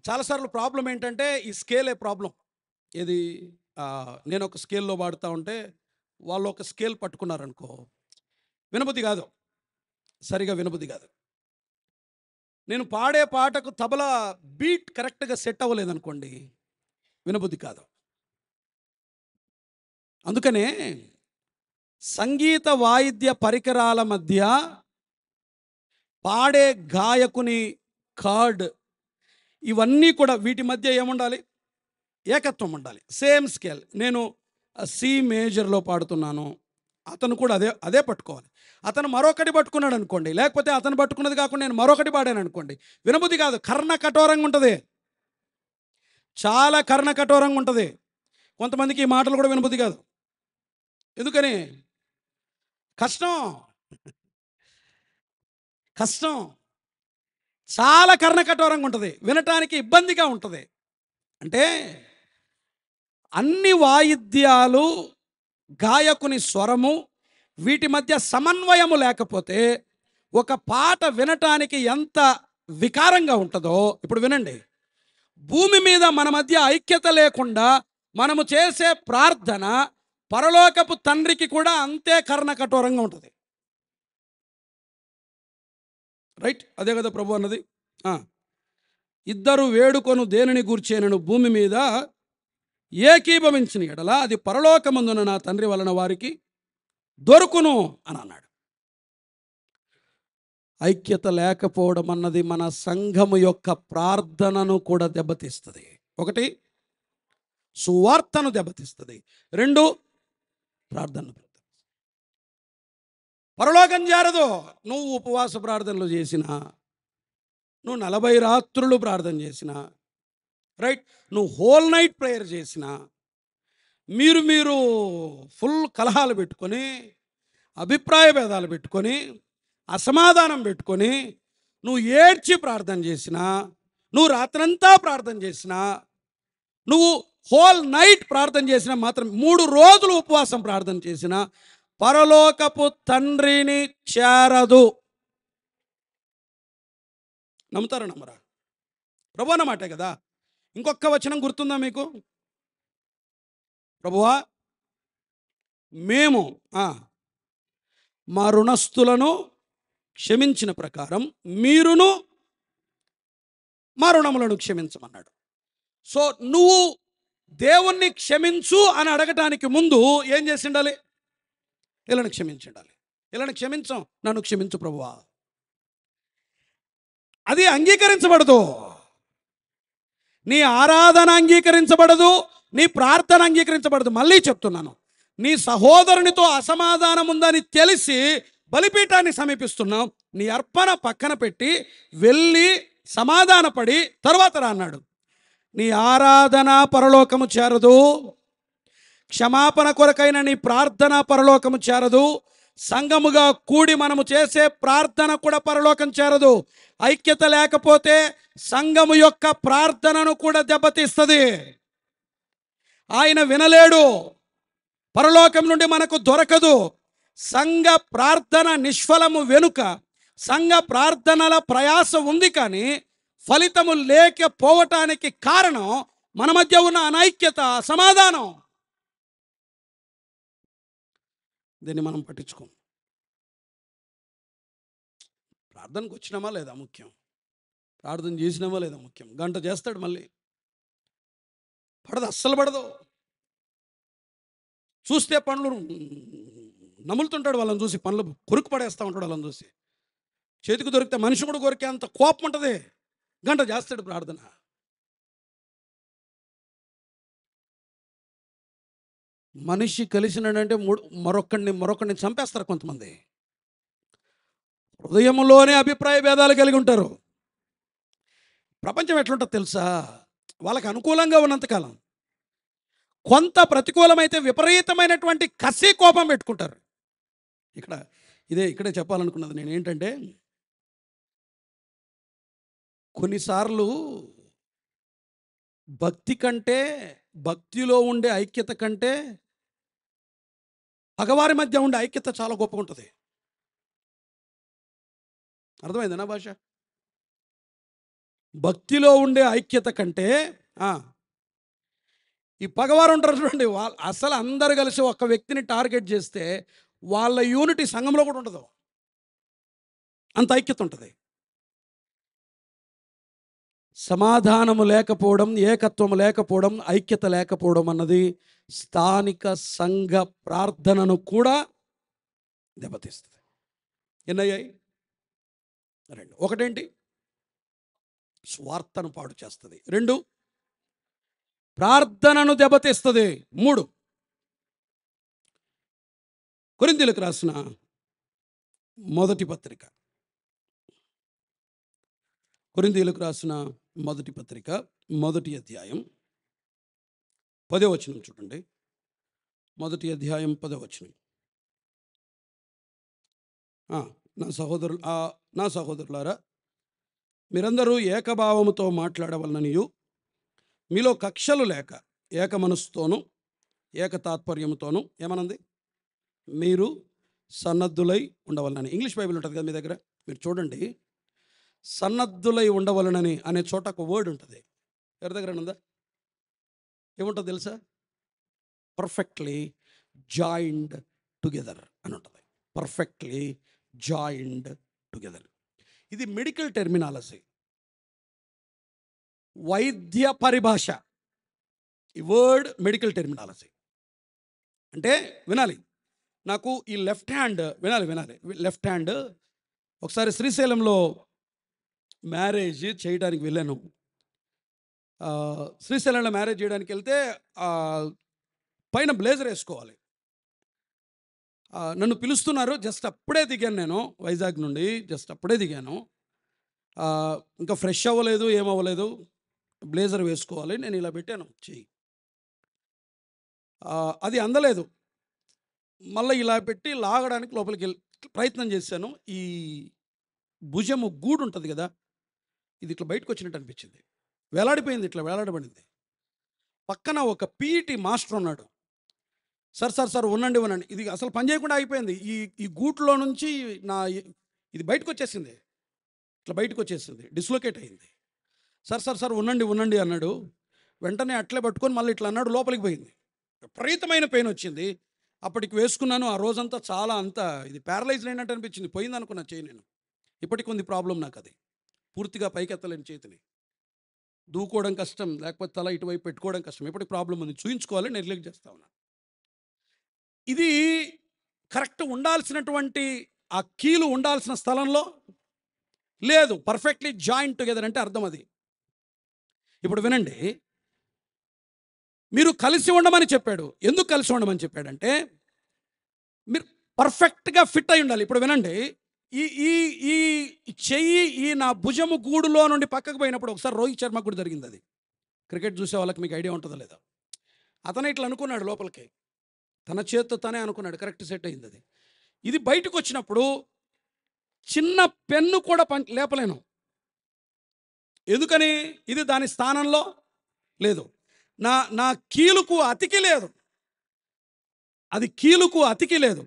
చాలాసార్లు ప్రాబ్లం ఏంటంటే ఈ స్కేలే ప్రాబ్లం. ఏది, నేను ఒక స్కేల్లో పాడుతూ ఉంటే వాళ్ళు ఒక స్కేల్ పట్టుకున్నారనుకో, వినబుద్ధి కాదు, సరిగా వినబుద్ధి కాదు. నేను పాడే పాటకు తబలా బీట్ కరెక్ట్గా సెట్ అవ్వలేదనుకోండి, వినబుద్ధి కాదు. అందుకనే సంగీత వాయిద్య పరికరాల మధ్య పాడే గాయకుని కార్డ్ ఇవన్నీ కూడా వీటి మధ్య ఏముండాలి? ఏకత్వం ఉండాలి. Same scale. నేను సి మేజర్లో పాడుతున్నాను, అతను కూడా అదే అదే పట్టుకోవాలి. అతను మరొకటి పట్టుకున్నాడు అనుకోండి, లేకపోతే అతను పట్టుకున్నది కాకుండా నేను మరొకటి పాడాను అనుకోండి, వినబుద్ధి కాదు. కర్ణ కఠోరంగా ఉంటుంది, చాలా కర్ణ కఠోరంగా ఉంటుంది. కొంతమందికి ఈ మాటలు కూడా వినబుద్ధి కాదు. ఎందుకని? కష్టం, కష్టం, చాలా కర్ణ కఠోరంగా ఉంటుంది, వినటానికి ఇబ్బందిగా ఉంటుంది. అంటే అన్ని వాయిద్యాలు, గాయకుని స్వరము, వీటి మధ్య సమన్వయము లేకపోతే ఒక పాట వినటానికి ఎంత వికారంగా ఉంటుందో ఇప్పుడు వినండి. భూమి మీద మన మధ్య ఐక్యత లేకుండా మనము చేసే ప్రార్థన పరలోకపు తండ్రికి కూడా అంతే కర్ణ కఠోరంగా ఉంటుంది. రైట్? అదే కదా ప్రభు అన్నది. ఇద్దరు వేడుకొను దేనిని గూర్చేనను భూమి మీద ఏకీభవించిన ఎడల అది పరలోకమందున నా తండ్రి వలన వారికి దొరుకును అని అన్నాడు. ఐక్యత లేకపోవడం అన్నది మన సంఘము యొక్క ప్రార్థనను కూడా దెబ్బతీస్తుంది. ఒకటి, సువార్తను దెబ్బతీస్తుంది. రెండు, ప్రార్థన. పరలోకం చేరదు. నువ్వు ఉపవాస ప్రార్థనలు చేసినా, నువ్వు 40 రాత్రులు ప్రార్థన చేసినా, రైట్, నువ్వు హోల్ నైట్ ప్రేయర్ చేసినా, మీరు ఫుల్ కలహాలు పెట్టుకొని, అభిప్రాయ భేదాలు పెట్టుకొని, అసమాధానం పెట్టుకొని, నువ్వు ఏడ్చి ప్రార్థన చేసినా, నువ్వు రాత్రంతా ప్రార్థన చేసినా, నువ్వు హోల్ నైట్ ప్రార్థన చేసినా, మాత్రం 3 రోజులు ఉపవాసం ప్రార్థన చేసినా పరలోకపు తండ్రిని చేరదు. నమ్ముతారా నమ్మరా? ప్రభు అన్నమాటే కదా. ఇంకొక వచనం గుర్తుందా మీకు? ప్రభువా, మేము మా రుణస్థులను క్షమించిన ప్రకారం మీరును మా రుణములను క్షమించమన్నాడు. సో నువ్వు దేవుణ్ణి క్షమించు అని అడగటానికి ముందు ఏం చేసి ఉండాలి? వీళ్ళని క్షమించండాలి. వీళ్ళని క్షమించం, నన్ను క్షమించు ప్రభువా. అది అంగీకరించబడదు. నీ ఆరాధన అంగీకరించబడదు, నీ ప్రార్థన అంగీకరించబడదు. మళ్ళీ చెప్తున్నాను, నీ సహోదరునితో అసమాధానం ఉందని తెలిసి బలిపీఠాన్ని సమీపిస్తున్నావు, నీ అర్పణ పక్కన పెట్టి వెళ్ళి సమాధానపడి తర్వాత రా అన్నాడు. నీ ఆరాధన పరలోకము చేరదు, క్షమాపణ కొరకైన నీ ప్రార్థన పరలోకము చేరదు, సంఘముగా కూడి మనము చేసే ప్రార్థన కూడా పరలోకం చేరదు. ఐక్యత లేకపోతే సంఘము యొక్క ప్రార్థనను కూడా దెబ్బతీస్తుంది. ఆయన వినలేడు, పరలోకం నుండి మనకు దొరకదు. సంఘ ప్రార్థన నిష్ఫలము వెనుక సంఘ ప్రార్థనల ప్రయాస ఉంది, కానీ ఫలితము లేకపోవటానికి కారణం మన మధ్య ఉన్న అనైక్యత, అసమాధానం. దీన్ని మనం పట్టించుకోం. ప్రార్థనకు వచ్చినామా లేదా ముఖ్యం, ప్రార్థన చేసినామా లేదా ముఖ్యం. గంట చేస్తాడు, మళ్ళీ పడదు, అస్సలు పడదు. చూస్తే పనులు నములుతుంటాడు, వాళ్ళని చూసి పనులు కొరుకు పడేస్తూ ఉంటాడు. వాళ్ళని చూసి చేతికి దొరికితే మనిషి కూడా కొరికే అంత కోపం ఉంటుంది. గంట చేస్తాడు ప్రార్థన. మనిషి కలిసినాడంటే మరొకడిని చంపేస్తారు కొంతమంది. హృదయంలోనే అభిప్రాయ భేదాలు కలిగి ఉంటారు. ప్రపంచం ఎట్లుంటుందో తెలుసా? వాళ్ళకి అనుకూలంగా ఉన్నంతకాలం, కొంత ప్రతికూలమైతే విపరీతమైనటువంటి కసి, కోపం పెట్టుకుంటారు. ఇక్కడే చెప్పాలనుకున్నది నేను ఏంటంటే, కొన్నిసార్లు భక్తిలో ఉండే ఐక్యత కంటే పగవారి మధ్య ఉండే ఐక్యత చాలా గొప్పగా ఉంటుంది. అర్థమైందా నా భాష? భక్తిలో ఉండే ఐక్యత కంటే ఈ పగవారు ఉంటారు చూడండి, అసలు అందరు కలిసి ఒక వ్యక్తిని టార్గెట్ చేస్తే వాళ్ళ యూనిటీ సంఘంలో కూడా ఉండదు, అంత ఐక్యత ఉంటుంది. సమాధానము లేకపోవడం, ఏకత్వము లేకపోవడం, ఐక్యత లేకపోవడం అన్నది స్థానిక సంఘ ప్రార్థనను కూడా దెబ్బతీస్తుంది. ఎన్నయ్యాయి? 2. ఒకటేంటి? స్వార్థను పాడు చేస్తుంది. 2, ప్రార్థనను దెబ్బతీస్తుంది. 3, కొరింథీయులకు రాసిన మొదటి పత్రిక, కొరింథీయులకు రాసిన మొదటి పత్రిక, మొదటి అధ్యాయం 10వ వచనం చూడండి. మొదటి అధ్యాయం 10వ వచనం. నా సహోదరులారా, మీరందరూ ఏకభావముతో మాట్లాడవలననియు, మీలో కక్షలు లేక ఏక మనస్సుతోనూ ఏక తాత్పర్యముతోనూ ఏమనంది, మీరు సన్నద్ధులై ఉండవలనని. ఇంగ్లీష్ బైబిల్ ఉంటుంది కదా మీ దగ్గర, మీరు చూడండి. సన్నద్ధులై ఉండవలనని అనే చోట ఒక వర్డ్ ఉంటుంది. ఎవరి దగ్గర ఉందా? ఏముంటుంది తెలుసా? పర్ఫెక్ట్లీ జాయిండ్ టుగెదర్ అని ఉంటుంది. Perfectly joined together. ఇది మెడికల్ టెర్మినాలజీ, వైద్య పరిభాష. ఈ వర్డ్ మెడికల్ టెర్మినాలజీ అంటే వినాలి. నాకు ఈ లెఫ్ట్ హ్యాండ్ వినాలి. లెఫ్ట్ హ్యాండ్ ఒకసారి శ్రీశైలంలో మ్యారేజ్ చేయడానికి వెళ్ళాను. శ్రీశైలంలో మ్యారేజ్ చేయడానికి వెళ్తే పైన బ్లేజర్ వేసుకోవాలి. నన్ను పిలుస్తున్నారు. జస్ట్ అప్పుడే దిగాను నేను, వైజాగ్ నుండి జస్ట్ అప్పుడే దిగాను. ఇంకా ఫ్రెష్ అవ్వలేదు, ఏమవ్వలేదు. బ్లేజర్ వేసుకోవాలి. నేను ఇలా పెట్టాను చెయ్యి, అది అందలేదు. మళ్ళీ ఇలా పెట్టి లాగడానికి లోపలికి వెళ్ళి ప్రయత్నం చేశాను. ఈ భుజము గూడు ఉంటుంది కదా, ఇది ఇట్లా బయటకు వచ్చినట్టు అనిపించింది. వేలాడిపోయింది, ఇట్లా వేలాడబడింది. పక్కన ఒక పీఈటీ మాస్టర్ ఉన్నాడు. సార్ ఉండండి. ఇది అసలు పని చేయకుండా అయిపోయింది. ఈ గూట్లో నుంచి ఇది బయటకు వచ్చేసింది, ఇట్లా బయటకు వచ్చేసింది, డిస్లొకేట్ అయింది. సార్ ఉండండి అన్నాడు. వెంటనే అట్లే పట్టుకొని మళ్ళీ ఇట్లా అన్నాడు, లోపలికి పోయింది. విపరీతమైన పెయిన్ వచ్చింది. అప్పటికి వేసుకున్నాను. ఆ రోజంతా చాలా ఇది ప్యారలైజ్ అయినట్టు అనిపించింది. పోయింది అనుకున్నా చేయి. నేను ఇప్పటికి ఉంది ప్రాబ్లం నాకు. అది పూర్తిగా పైకి ఎత్తలేని చేతిని, దూకోవడం కష్టం, లేకపోతే తల ఇటువైపు పెట్టుకోవడం కష్టం. ఇప్పటికి ప్రాబ్లం ఉంది, చూయించుకోవాలి. నెగ్లెక్ట్ చేస్తా ఉన్నా. ఇది కరెక్ట్ ఉండాల్సినటువంటి ఆ కీలు ఉండాల్సిన స్థలంలో లేదు. పర్ఫెక్ట్లీ జాయింట్ టుగెదర్ అంటే అర్థం అది. ఇప్పుడు వినండి, మీరు కలిసి ఉండమని చెప్పాడు. ఎందుకు కలిసి ఉండమని చెప్పాడంటే మీరు పర్ఫెక్ట్గా ఫిట్ అయి ఉండాలి. ఇప్పుడు వినండి, ఈ చెయ్యి ఈ నా భుజము గూడులో నుండి పక్కకు పోయినప్పుడు ఒకసారి రోహిత్ శర్మ కూడా జరిగింది. అది క్రికెట్ చూసే వాళ్ళకి మీకు ఐడియా ఉంటుందో లేదా. అతను ఇట్లా అనుకున్నాడు, లోపలికి తన చేత్తో తనే అనుకున్నాడు, కరెక్ట్ సెట్ అయింది. అది ఇది బయటకు వచ్చినప్పుడు చిన్న పెన్ను కూడా లేపలేను. ఎందుకని? ఇది దాని స్థానంలో లేదు. నా కీలుకు అతికి లేదు, అది కీలుకు అతికి లేదు,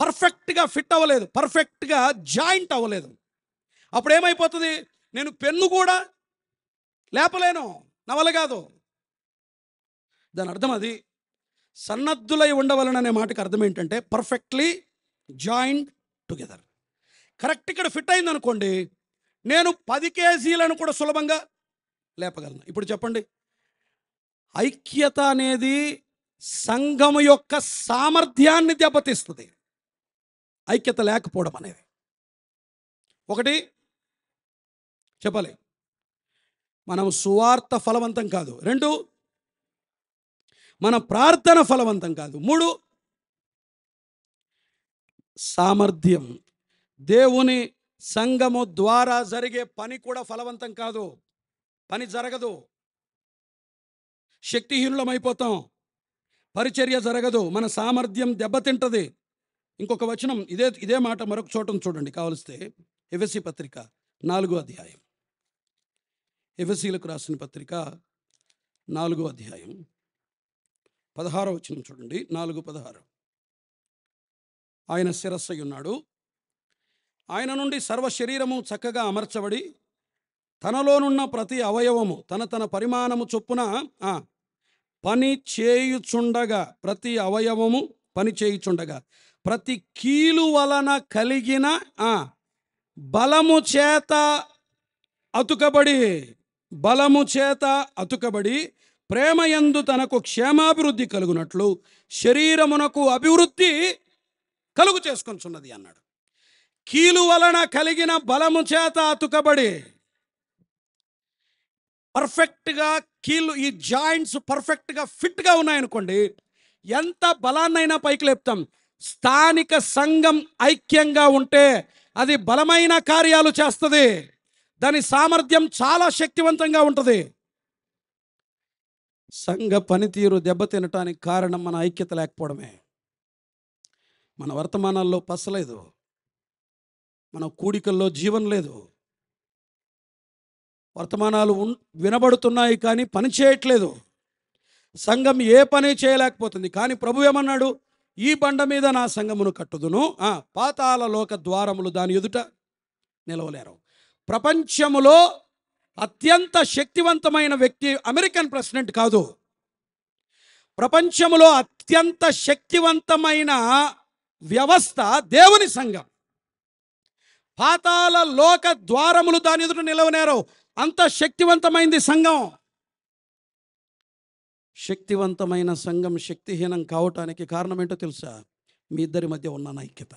పర్ఫెక్ట్గా ఫిట్ అవ్వలేదు, పర్ఫెక్ట్గా జాయింట్ అవ్వలేదు. అప్పుడు ఏమైపోతుంది? నేను పెన్ను కూడా లేపలేను, నా వల్ల కాదు. దాని అర్థం అది. సన్నద్ధులై ఉండవలననే మాటకి అర్థం ఏంటంటే పర్ఫెక్ట్లీ జాయింట్ టుగెదర్. కరెక్ట్ ఇక్కడ ఫిట్ అయింది అనుకోండి, నేను 10 కేజీలను కూడా సులభంగా లేపగలను. ఇప్పుడు చెప్పండి, ఐక్యత అనేది సంఘము యొక్క సామర్థ్యాన్ని దెబ్బతీస్తుంది. ఐక్యత లేకపోవడం అనేది ఒకటి. చెప్పాలి, మనం సువార్త ఫలవంతం కాదు. 2, మన ప్రార్థన ఫలవంతం కాదు. 3, సామర్థ్యం, దేవుని సంఘము ద్వారా జరిగే పని కూడా ఫలవంతం కాదు. పని జరగదు, శక్తిహీనులమైపోతాం, పరిచర్య జరగదు, మన సామర్థ్యం దెబ్బతింటది. ఇంకొక వచనం ఇదే మాట మరొక చోటను చూడండి కావలిస్తే. ఎఫెసీ పత్రిక 4వ అధ్యాయం. ఎఫెసీలకు రాసిన పత్రిక 4వ అధ్యాయం 16వ వచనం చూడండి. 4:16. ఆయన శిరస్సై ఉన్నాడు, ఆయన నుండి సర్వ శరీరము చక్కగా అమర్చబడి తనలోనున్న ప్రతి అవయవము తన పరిమాణము చొప్పున పని చేయుచుండగా, ప్రతి అవయవము పని చేయుచుండగా ప్రతి కీలు వలన కలిగిన బలము చేత అతుకబడి ప్రేమయందు తనకు క్షేమాభివృద్ధి కలుగునట్లు శరీరమునకు అభివృద్ధి కలుగు చేసుకొనుచున్నది అన్నాడు. కీలు వలన కలిగిన బలము చేత అతుకబడి, పర్ఫెక్ట్గా కీళ్ళు, ఈ జాయింట్స్ పర్ఫెక్ట్గా ఫిట్గా ఉన్నాయనుకోండి, ఎంత బలాన్నైనా పైకి లేపుతాం. స్థానిక సంఘం ఐక్యంగా ఉంటే అది బలమైన కార్యాలు చేస్తుంది. దాని సామర్థ్యం చాలా శక్తివంతంగా ఉంటుంది. సంఘ పనితీరు దెబ్బతినటానికి కారణం మన ఐక్యత లేకపోవడమే. మన వర్తమానాల్లో పసలేదు, మన కూడికల్లో జీవం లేదు. వర్తమానాలు వినబడుతున్నాయి కానీ పని చేయట్లేదు. సంఘం ఏ పని చేయలేకపోతుంది. కానీ ప్రభు ఏమన్నాడు? ఈ బండ మీద నా సంఘమును కట్టుదును, పాతాళ లోక ద్వారములు దాని ఎదుట నిలవలేరు. ప్రపంచములో అత్యంత శక్తివంతమైన వ్యక్తి అమెరికన్ ప్రెసిడెంట్ కాదు. ప్రపంచములో అత్యంత శక్తివంతమైన వ్యవస్థ దేవుని సంఘం. పాతాళ లోక ద్వారములు దాని ఎదుట నిలవనేరు. అంత శక్తివంతమైంది సంఘం. శక్తివంతమైన సంఘం శక్తిహీనం కావటానికి కారణం ఏంటో తెలుసా? మీ ఇద్దరి మధ్య ఉన్న ఐక్యత.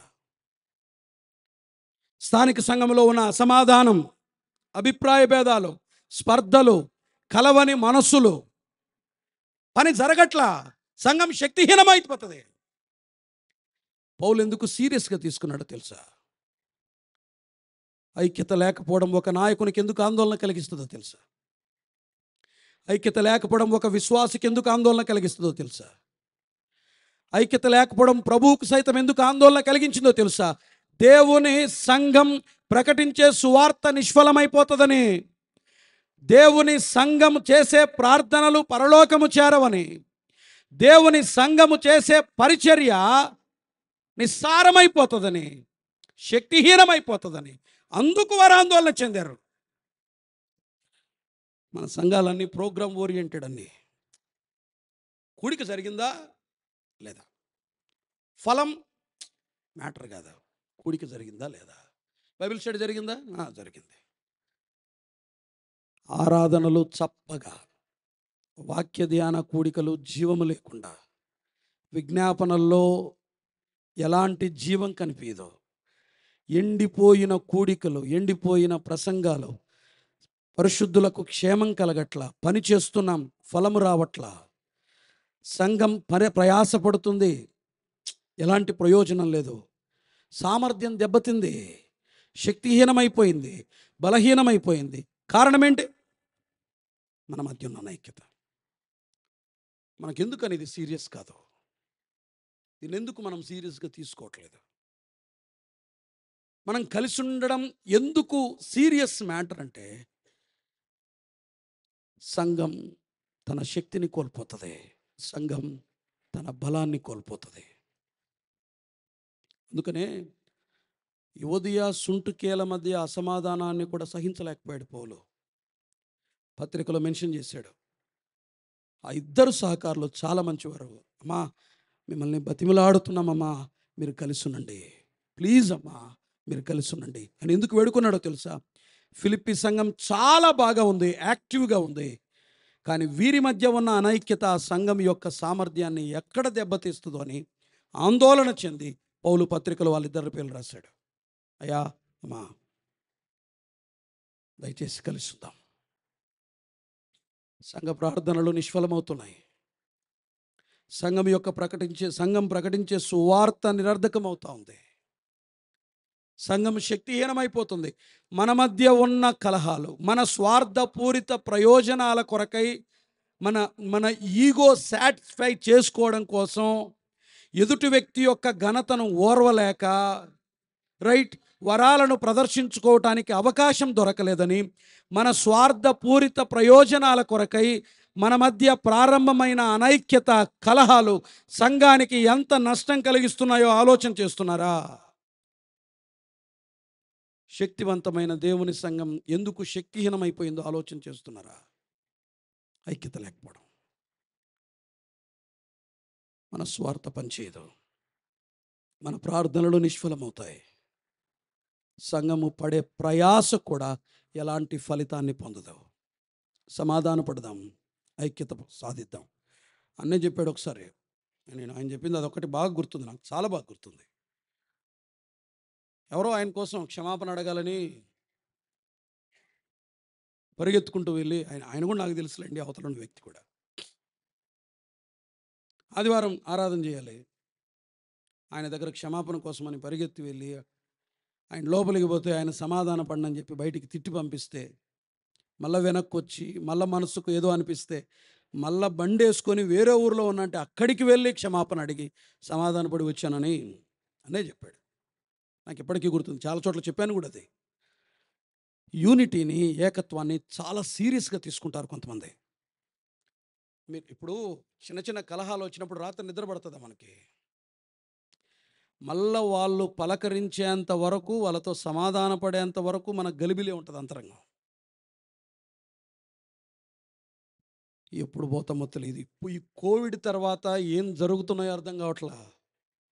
స్థానిక సంఘంలో ఉన్న అసమాధానం, అభిప్రాయ భేదాలు, స్పర్ధలు, కలవని మనస్సులు, పని జరగట్లా, సంఘం శక్తిహీనమైపోతుంది. పౌలు ఎందుకు సీరియస్గా తీసుకున్నాడో తెలుసా? ఐక్యత లేకపోవడం ఒక నాయకునికి ఎందుకు ఆందోళన కలిగిస్తుందో తెలుసా? ఐక్యత లేకపోవడం ఒక విశ్వాసికి ఎందుకు ఆందోళన కలిగిస్తుందో తెలుసా? ఐక్యత లేకపోవడం ప్రభువుకు సైతం ఎందుకు ఆందోళన కలిగించిందో తెలుసా? దేవుని సంఘం ప్రకటించే సువార్త నిష్ఫలమైపోతుందని, దేవుని సంఘం చేసే ప్రార్థనలు పరలోకము చేరవని, దేవుని సంఘము చేసే పరిచర్య నిస్సారమైపోతుందని, శక్తిహీనమైపోతుందని, అందుకు వారు ఆందోళన చెందారు. మన సంఘాలన్నీ ప్రోగ్రామ్ ఓరియంటెడ్ అన్నీ. కూడిక జరిగిందా లేదా, ఫలం మ్యాటర్ కాదా, కూడిక జరిగిందా లేదా, బైబిల్ స్టడీ జరిగిందా, జరిగింది. ఆరాధనలు చప్పగా, వాక్య ధ్యాన కూడికలు జీవము లేకుండా, విజ్ఞాపనల్లో ఎలాంటి జీవం కనిపించదో, ఎండిపోయిన కూడికలు, ఎండిపోయిన ప్రసంగాలు, పరిశుద్ధులకు క్షేమం కలగట్లా, పని చేస్తున్నాం ఫలము రావట్లా, సంఘం ప్రయాసపడుతుంది, ఎలాంటి ప్రయోజనం లేదు, సామర్థ్యం దెబ్బతింది, శక్తిహీనమైపోయింది, బలహీనమైపోయింది. కారణం ఏంటి? మన మధ్య ఉన్న ఐక్యత. మనకెందుకని ఇది సీరియస్ కాదు? దీన్ని ఎందుకు మనం సీరియస్గా తీసుకోవట్లేదు? మనం కలిసి ఉండడం ఎందుకు సీరియస్ మ్యాటర్ అంటే, సంఘం తన శక్తిని కోల్పోతుంది, సంఘం తన బలాన్ని కోల్పోతుంది. అందుకనే యువదియ సుంటుకేల మధ్య అసమాధానాన్ని కూడా సహించలేకపోయాడు పౌలు. పత్రికలో మెన్షన్ చేశాడు. ఆ ఇద్దరు సహకారులు చాలా మంచివారు. అమ్మా, మిమ్మల్ని బతిమిలాడుతున్నామమ్మా, మీరు కలిసి ఉండండి, ప్లీజ్ అమ్మా మీరు కలిసి ఉండండి అని ఎందుకు వేడుకున్నాడో తెలుసా? ఫిలిప్పీ సంఘం చాలా బాగా ఉంది, యాక్టివ్గా ఉంది. కానీ వీరి మధ్య ఉన్న అనైక్యత ఆ సంఘం యొక్క సామర్థ్యాన్ని ఎక్కడ దెబ్బతీస్తుందో అని ఆందోళన చెంది పౌలు పత్రికలో వాళ్ళిద్దరి పేర్లు రాశాడు. అయ్యా అమ్మా, దయచేసి కలిసి ఉందాం. సంఘ ప్రార్థనలు నిష్ఫలమవుతున్నాయి. సంఘం ప్రకటించే సువార్త నిరర్ధకమవుతా ఉంది. సంఘం శక్తిహీనమైపోతుంది. మన మధ్య ఉన్న కలహాలు, మన స్వార్థపూరిత ప్రయోజనాల కొరకై, మన ఈగో సాటిస్ఫై చేసుకోవడం కోసం, ఎదుటి వ్యక్తి యొక్క ఘనతను ఓర్వలేక, వరాలను ప్రదర్శించుకోవటానికి అవకాశం దొరకలేదని, మన స్వార్థపూరిత ప్రయోజనాల కొరకై మన మధ్య ప్రారంభమైన అనైక్యత, కలహాలు సంఘానికి ఎంత నష్టం కలిగిస్తున్నాయో ఆలోచన చేస్తున్నారా? శక్తివంతమైన దేవుని సంఘం ఎందుకు శక్తిహీనమైపోయిందో ఆలోచన చేస్తున్నారా? ఐక్యత లేకపోవడం. మన స్వార్థ పనిచేయదు, మన ప్రార్థనలు నిష్ఫలమవుతాయి, సంఘము పడే ప్రయాస కూడా ఎలాంటి ఫలితాన్ని పొందదు. సమాధాన పడదాం, ఐక్యత సాధిద్దాం. అన్నీ చెప్పాడు ఒకసారి. ఆయన చెప్పింది అదొకటి బాగా గుర్తుంది, నాకు చాలా బాగా గుర్తుంది. ఎవరో ఆయన కోసం క్షమాపణ అడగాలని పరిగెత్తుకుంటూ వెళ్ళి ఆయన కూడా నాకు తెలుసులేండి, అవతల ఉన్న వ్యక్తి కూడా. ఆదివారం ఆరాధన చేయాలి, ఆయన దగ్గర క్షమాపణ కోసమని పరిగెత్తి వెళ్ళి ఆయన లోపలికి పోతే ఆయన సమాధాన పడనని చెప్పి బయటికి తిట్టి పంపిస్తే, మళ్ళీ వెనక్కి వచ్చి మళ్ళీ మనసుకు ఏదో అనిపిస్తే మళ్ళీ బండి వేసుకొని వేరే ఊరిలో ఉన్నట్టే అక్కడికి వెళ్ళి క్షమాపణ అడిగి సమాధానపడి వచ్చానని అనే చెప్పాడు. నాకు ఇప్పటికీ గుర్తుంది, చాలా చోట్ల చెప్పాను కూడా. అది యూనిటీని, ఏకత్వాన్ని చాలా సీరియస్గా తీసుకుంటారు కొంతమంది. మీరు ఇప్పుడు చిన్న చిన్న కలహాలు వచ్చినప్పుడు రాత్రి నిద్ర పడుతుందా మనకి? మళ్ళీ వాళ్ళు పలకరించేంత వరకు, వాళ్ళతో సమాధాన పడేంత వరకు మనకు గలిబిలే ఉంటుంది అంతరంగం. ఎప్పుడు పోతామో తెలియదు. ఇప్పుడు ఈ కోవిడ్ తర్వాత ఏం జరుగుతున్నాయో అర్థం కావట్లా,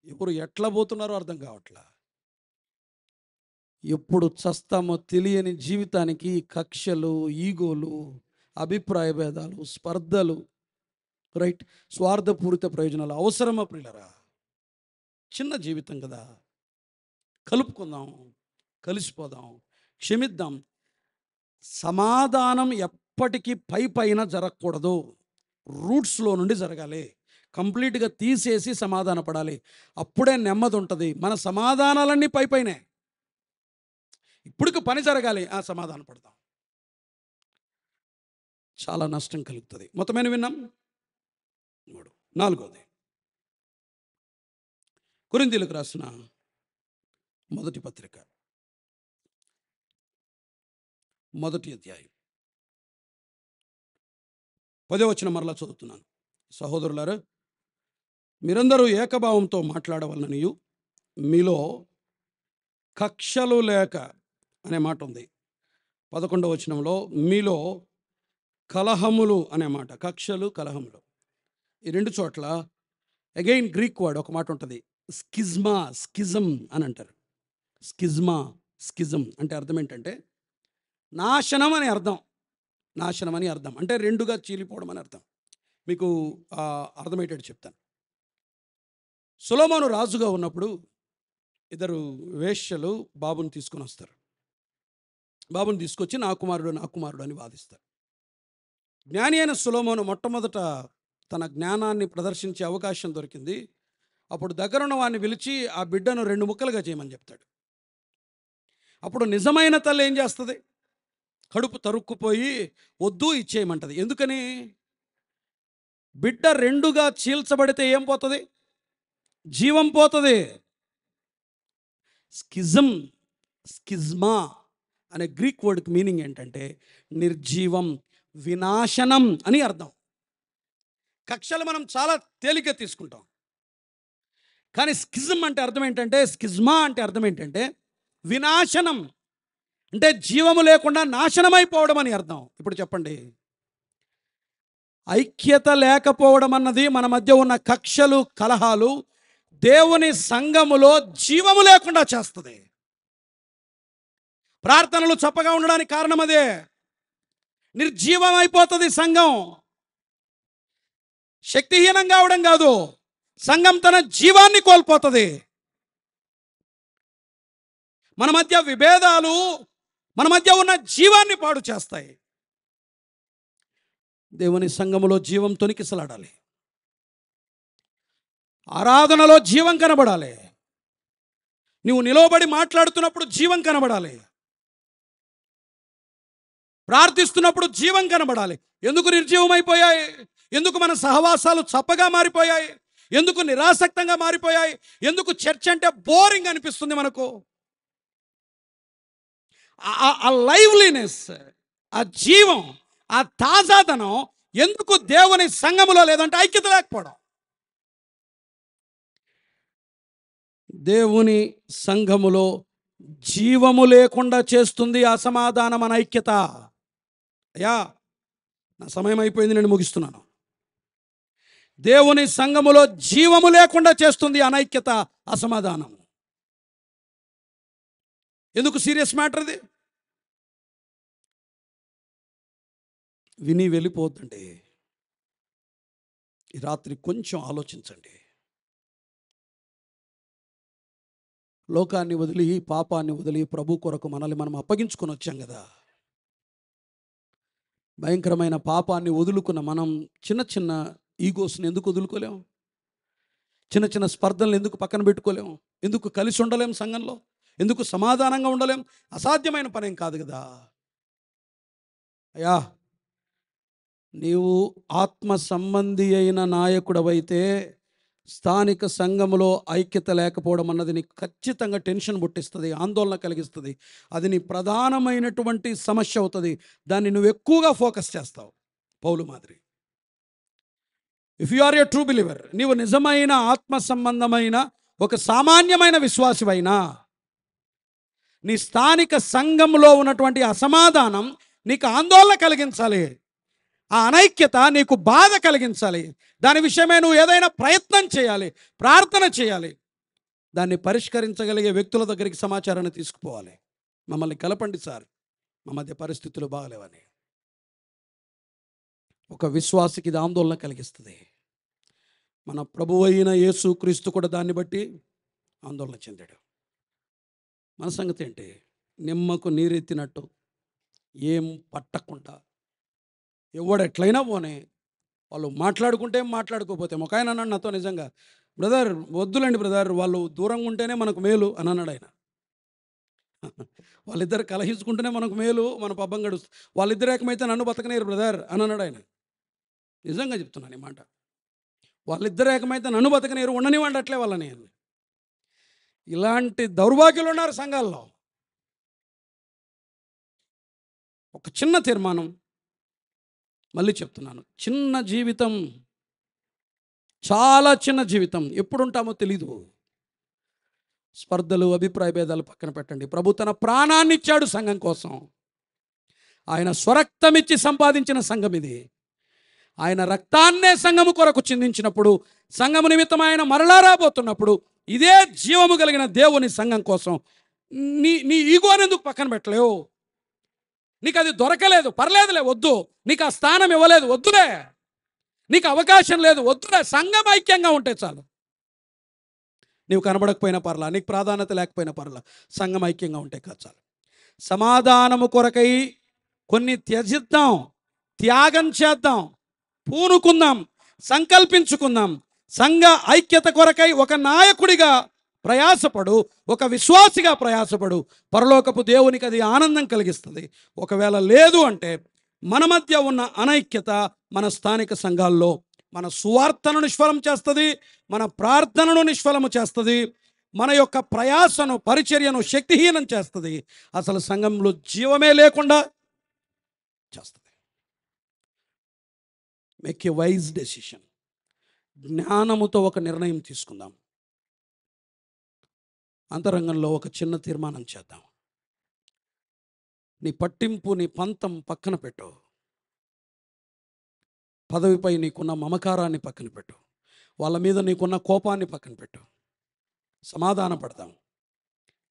ఎవరు ఎట్లా పోతున్నారో అర్థం కావట్లా. ఎప్పుడు చస్తామో తెలియని జీవితానికి కక్షలు, ఈగోలు, అభిప్రాయ భేదాలు, స్పర్ధలు, రైట్, స్వార్థపూరిత ప్రయోజనాలు అవసరమా ప్రియులరా? చిన్న జీవితం కదా, కలుపుకుందాం, కలిసిపోదాం, క్షమిద్దాం. సమాధానం ఎప్పటికీ పైన జరగకూడదు, రూట్స్లో నుండి జరగాలి. కంప్లీట్గా తీసేసి సమాధాన పడాలి, అప్పుడే నెమ్మది ఉంటుంది. మన సమాధానాలన్నీ పైనే. ఇప్పటికి పని జరగాలి, సమాధాన పడదాం, చాలా నష్టం కలుగుతుంది. మొత్తమైన విన్నాం. 4, కొరింథీయులకు రాసిన మొదటి పత్రిక 1వ అధ్యాయం 10వ వచనం మరలా చదువుతున్నాను. సహోదరులారా, మీరందరూ ఏకభావంతో మాట్లాడవలననియు, మీలో కక్షలు లేక అనే మాట ఉంది. 11వ వచనంలో మీలో కలహములు అనే మాట, కక్షలు, కలహములు, ఈ 2 చోట్ల అగైన్ గ్రీక్ వర్డ్ ఒక మాట ఉంటుంది, స్కిజం అని అంటారు. స్కిజం అంటే అర్థం ఏంటంటే నాశనం అని అర్థం. నాశనం అని అర్థం అంటే 2గా చీలిపోవడం అని అర్థం. మీకు అర్థమయ్యేటట్టు చెప్తాను. సొలొమోను రాజుగా ఉన్నప్పుడు 2 వేశ్యలు బాబుని తీసుకొని వస్తారు. బాబుని తీసుకొచ్చి నా కుమారుడు అని వాదిస్తారు. జ్ఞాని అయిన సొలొమోను మొట్టమొదట తన జ్ఞానాన్ని ప్రదర్శించే అవకాశం దొరికింది. అప్పుడు దగ్గరున్న వాడిని పిలిచి ఆ బిడ్డను 2 ముక్కలుగా చేయమని చెప్తాడు. అప్పుడు నిజమైన తల్లి ఏం చేస్తుంది? కడుపు తరుక్కుపోయి వద్దు, ఇచ్చేయమంటది. ఎందుకని? బిడ్డ 2గా చీల్చబడితే ఏం పోతుంది? జీవం పోతుంది. స్కిజ్మా అనే గ్రీక్ వర్డ్కి మీనింగ్ ఏంటంటే నిర్జీవం, వినాశనం అని అర్థం. కక్షలు మనం చాలా తేలిగ్గా తీసుకుంటాం, కానీ స్కిజం అంటే అర్థం ఏంటంటే, స్కిజ్మా అంటే అర్థం ఏంటంటే వినాశనం, అంటే జీవము లేకుండా నాశనమైపోవడం అని అర్థం. ఇప్పుడు చెప్పండి, ఐక్యత లేకపోవడం అన్నది, మన మధ్య ఉన్న కక్షలు, కలహాలు దేవుని సంఘములో జీవము లేకుండా చేస్తుంది. ప్రార్థనలు చప్పగా ఉండడానికి కారణం అదే. నిర్జీవం అయిపోతుంది సంఘం. శక్తిహీనం కావడం కాదు, సంఘం తన జీవాన్ని కోల్పోతుంది. మన మధ్య విభేదాలు మన మధ్య ఉన్న జీవాన్ని పాడు చేస్తాయి. దేవుని సంఘములో జీవం తొణికిసలాడాలి, ఆరాధనలో జీవం కనబడాలి, నువ్వు నిలవబడి మాట్లాడుతున్నప్పుడు జీవం కనబడాలి, ప్రార్థిస్తున్నప్పుడు జీవం కనబడాలి. ఎందుకు నిర్జీవం అయిపోయాయి? ఎందుకు మన సహవాసాలు చప్పగా మారిపోయాయి? ఎందుకు నిరాసక్తంగా మారిపోయాయి? ఎందుకు చర్చ్ అంటే బోరింగ్ అనిపిస్తుంది మనకు? ఆ లైవ్లీనెస్, ఆ జీవం, ఆ తాజాదనం ఎందుకు దేవుని సంఘములో లేదంటే ఐక్యత లేకపోవడం. దేవుని సంఘములో జీవము లేకుండా చేస్తుంది అసమాధానం, అనైక్యత. అయ్యా, నా సమయం అయిపోయింది, నేను ముగిస్తున్నాను. దేవుని సంఘములో జీవము లేకుండా చేస్తుంది అనైక్యత, అసమాధానం. ఎందుకు సీరియస్ మ్యాటర్ ఇది? విని వెళ్ళిపోద్దండి. ఈ రాత్రి కొంచెం ఆలోచించండి. లోకాన్ని వదిలి, పాపాన్ని వదిలి ప్రభు కొరకు మనల్ని మనం అప్పగించుకొని వచ్చాం కదా. భయంకరమైన పాపాన్ని వదులుకున్న మనం చిన్న చిన్న ఈగోస్ని ఎందుకు వదులుకోలేము? చిన్న చిన్న స్పర్ధలను ఎందుకు పక్కన పెట్టుకోలేము? ఎందుకు కలిసి ఉండలేం? సంఘంలో ఎందుకు సమాధానంగా ఉండలేం? అసాధ్యమైన పనేం కాదు కదా. అయ్యా, నీవు ఆత్మ సంబంధి అయిన నాయకుడవైతే స్థానిక సంఘములో ఐక్యత లేకపోవడం అన్నది నీకు ఖచ్చితంగా టెన్షన్ పుట్టిస్తుంది, ఆందోళన కలిగిస్తుంది. అది నీ ప్రధానమైనటువంటి సమస్య అవుతుంది. దాన్ని నువ్వు ఎక్కువగా ఫోకస్ చేస్తావు, పౌలు మాదిరి. If you are a true believer, నీవు నిజమైన ఆత్మ సంబంధమైన ఒక సామాన్యమైన విశ్వాసివైనా, నీ స్థానిక సంఘంలో ఉన్నటువంటి అసమాధానం నీకు ఆందోళన కలిగించాలి, ఆ అనైక్యత నీకు బాధ కలిగించాలి. దాని విషయమే నువ్వు ఏదైనా ప్రయత్నం చేయాలి, ప్రార్థన చేయాలి. దాన్ని పరిష్కరించగలిగే వ్యక్తుల దగ్గరికి సమాచారాన్ని తీసుకుపోవాలి. మమ్మల్ని కలపండి సార్, మా మధ్య పరిస్థితులు బాగలేవని. ఒక విశ్వాసికి ఇది ఆందోళన కలిగిస్తుంది. మన ప్రభువు అయిన యేసుక్రీస్తు కూడా దాన్ని బట్టి ఆందోళన చెందాడు. మన సంగతి ఏంటి? నిమ్మకు నీరెత్తినట్టు ఏం పట్టకుండా ఎవడు ఎట్లయినా పోనీ, వాళ్ళు మాట్లాడుకుంటే మాట్లాడుకోపోతే. ఒక ఆయన అన్నాడు నాతో, నిజంగా బ్రదర్ వద్దులేండి బ్రదర్, వాళ్ళు దూరంగా ఉంటేనే మనకు మేలు అని అన్నాడు ఆయన. వాళ్ళిద్దరు కలహించుకుంటేనే మనకు మేలు, మన పబ్బం గడుస్తుంది. వాళ్ళిద్దరు ఏకమైతే నన్ను బతకనేరు బ్రదర్ అని అన్నాడు ఆయన. నిజంగా చెప్తున్నాను ఈ మాట. వాళ్ళిద్దరు ఏకమైతే నన్ను బతకనేరు, ఉండనివ్వండి అట్లే వాళ్ళని. ఇలాంటి దౌర్భాగ్యులు ఉన్నారు సంఘాల్లో. ఒక చిన్న తీర్మానం, మళ్ళీ చెప్తున్నాను, చిన్న జీవితం, చాలా చిన్న జీవితం, ఎప్పుడుంటామో తెలీదు. స్పర్ధలు, అభిప్రాయ భేదాలు పక్కన పెట్టండి. ప్రభు తన ప్రాణాన్ని ఇచ్చాడు సంఘం కోసం. ఆయన స్వరక్తమిచ్చి సంపాదించిన సంఘం ఇది. ఆయన రక్తాన్నే సంఘము కొరకు చిందించినప్పుడు, సంఘము నిమిత్తం ఆయన మరలా రాబోతున్నప్పుడు, ఇదే జీవము కలిగిన దేవుని సంఘం కోసం నీ ఈగోని ఎందుకు పక్కన పెట్టలేవు? నీకు అది దొరకలేదు, పర్లేదులే, వద్దు. నీకు ఆ స్థానం ఇవ్వలేదు, వద్దులే. నీకు అవకాశం లేదు, వద్దులే. సంఘం ఐక్యంగా ఉంటే చాలు. నీవు కనబడకపోయినా పర్లా, నీకు ప్రాధాన్యత లేకపోయినా పర్లా, సంఘం ఐక్యంగా ఉంటే చాలు. సమాధానము కొరకై కొన్ని త్యజిద్దాం, త్యాగం చేద్దాం, పూనుకుందాం, సంకల్పించుకుందాం. సంఘ ఐక్యత కొరకై ఒక నాయకుడిగా ప్రయాసపడు, ఒక విశ్వాసిగా ప్రయాసపడు. పరలోకపు దేవునికి అది ఆనందం కలిగిస్తుంది. ఒకవేళ లేదు అంటే మన మధ్య ఉన్న అనైక్యత మన స్థానిక సంఘాల్లో మన సువార్తను నిష్ఫలం చేస్తుంది, మన ప్రార్థనను నిష్ఫలము చేస్తుంది, మన యొక్క ప్రయాసను, పరిచర్యను శక్తిహీనం చేస్తుంది. అసలు సంఘంలో జీవమే లేకుండా చేస్తుంది. Make a wise decision. జ్ఞానముతో ఒక నిర్ణయం తీసుకుందాం. అంతరంగంలో ఒక చిన్న తీర్మానం చేద్దాం. నీ పట్టింపు, నీ పంతం పక్కన పెట్టు. పదవిపై నీకున్న మమకారాన్ని పక్కన పెట్టు. వాళ్ళ మీద నీకున్న కోపాన్ని పక్కన పెట్టు. సమాధాన పడదాం,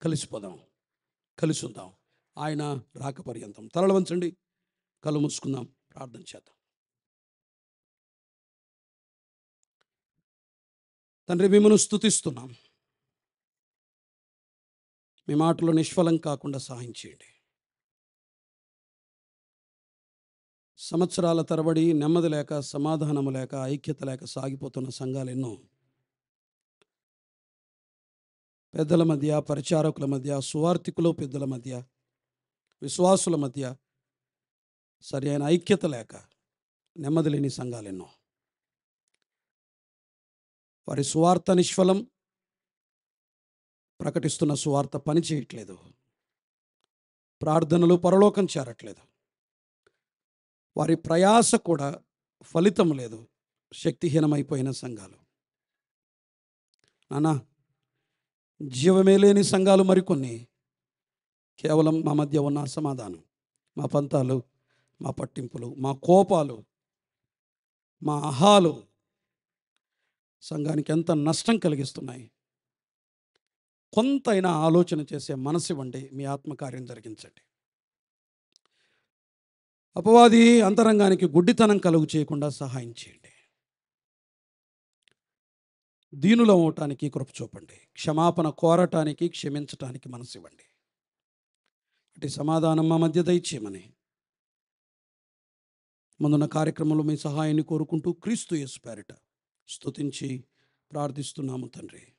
కలిసిపోదాం, కలిసి ఉందాం. ఆయన రాక పర్యంతం. తలలు వంచండి, కళ్ళు మూసుకుందాం, ప్రార్థన చేద్దాం. తండ్రి, మిమ్మల్ని స్తుతిస్తున్నాం. మీ మాటలు నిష్ఫలం కాకుండా సహాయం చేయండి. సంవత్సరాల తరబడి నెమ్మది లేక, సమాధానము లేక, ఐక్యత లేక సాగిపోతున్న సంఘాలు ఎన్నో. పెద్దల మధ్య, పరిచారకుల మధ్య, సువార్థికులు పెద్దల మధ్య, విశ్వాసుల మధ్య సరి అయిన ఐక్యత లేక నెమ్మది లేని సంఘాలు ఎన్నో. వారి సువార్త నిష్ఫలం, ప్రకటిస్తున్న సువార్త పని చేయట్లేదు, ప్రార్థనలు పరలోకం చేరట్లేదు, వారి ప్రయాస కూడా ఫలితం లేదు, శక్తిహీనమైపోయిన సంఘాలు. నానా, జీవమే లేని సంఘాలు మరికొన్ని. కేవలం మా మధ్య ఉన్న అసమాధానం, మా పంతాలు, మా పట్టింపులు, మా కోపాలు, మా అహాలు సంఘానికి ఎంత నష్టం కలిగిస్తున్నాయి. కొంతైనా ఆలోచన చేసే మనసు ఇవ్వండి. మీ ఆత్మకార్యం జరిగించండి. అపవాది అంతరంగానికి గుడ్డితనం కలుగు చేయకుండా సహాయం చేయండి. దీనులం అవటానికి కృప చూపండి. క్షమాపణ కోరటానికి, క్షమించటానికి మనసు ఇవ్వండి. అటు సమాధానం మా మధ్య దయచేయమని ముందున్న కార్యక్రమంలో మీ సహాయాన్ని కోరుకుంటూ క్రీస్తు యేసు పేరిట స్తుతించి ప్రార్థిస్తున్నాము తండ్రి.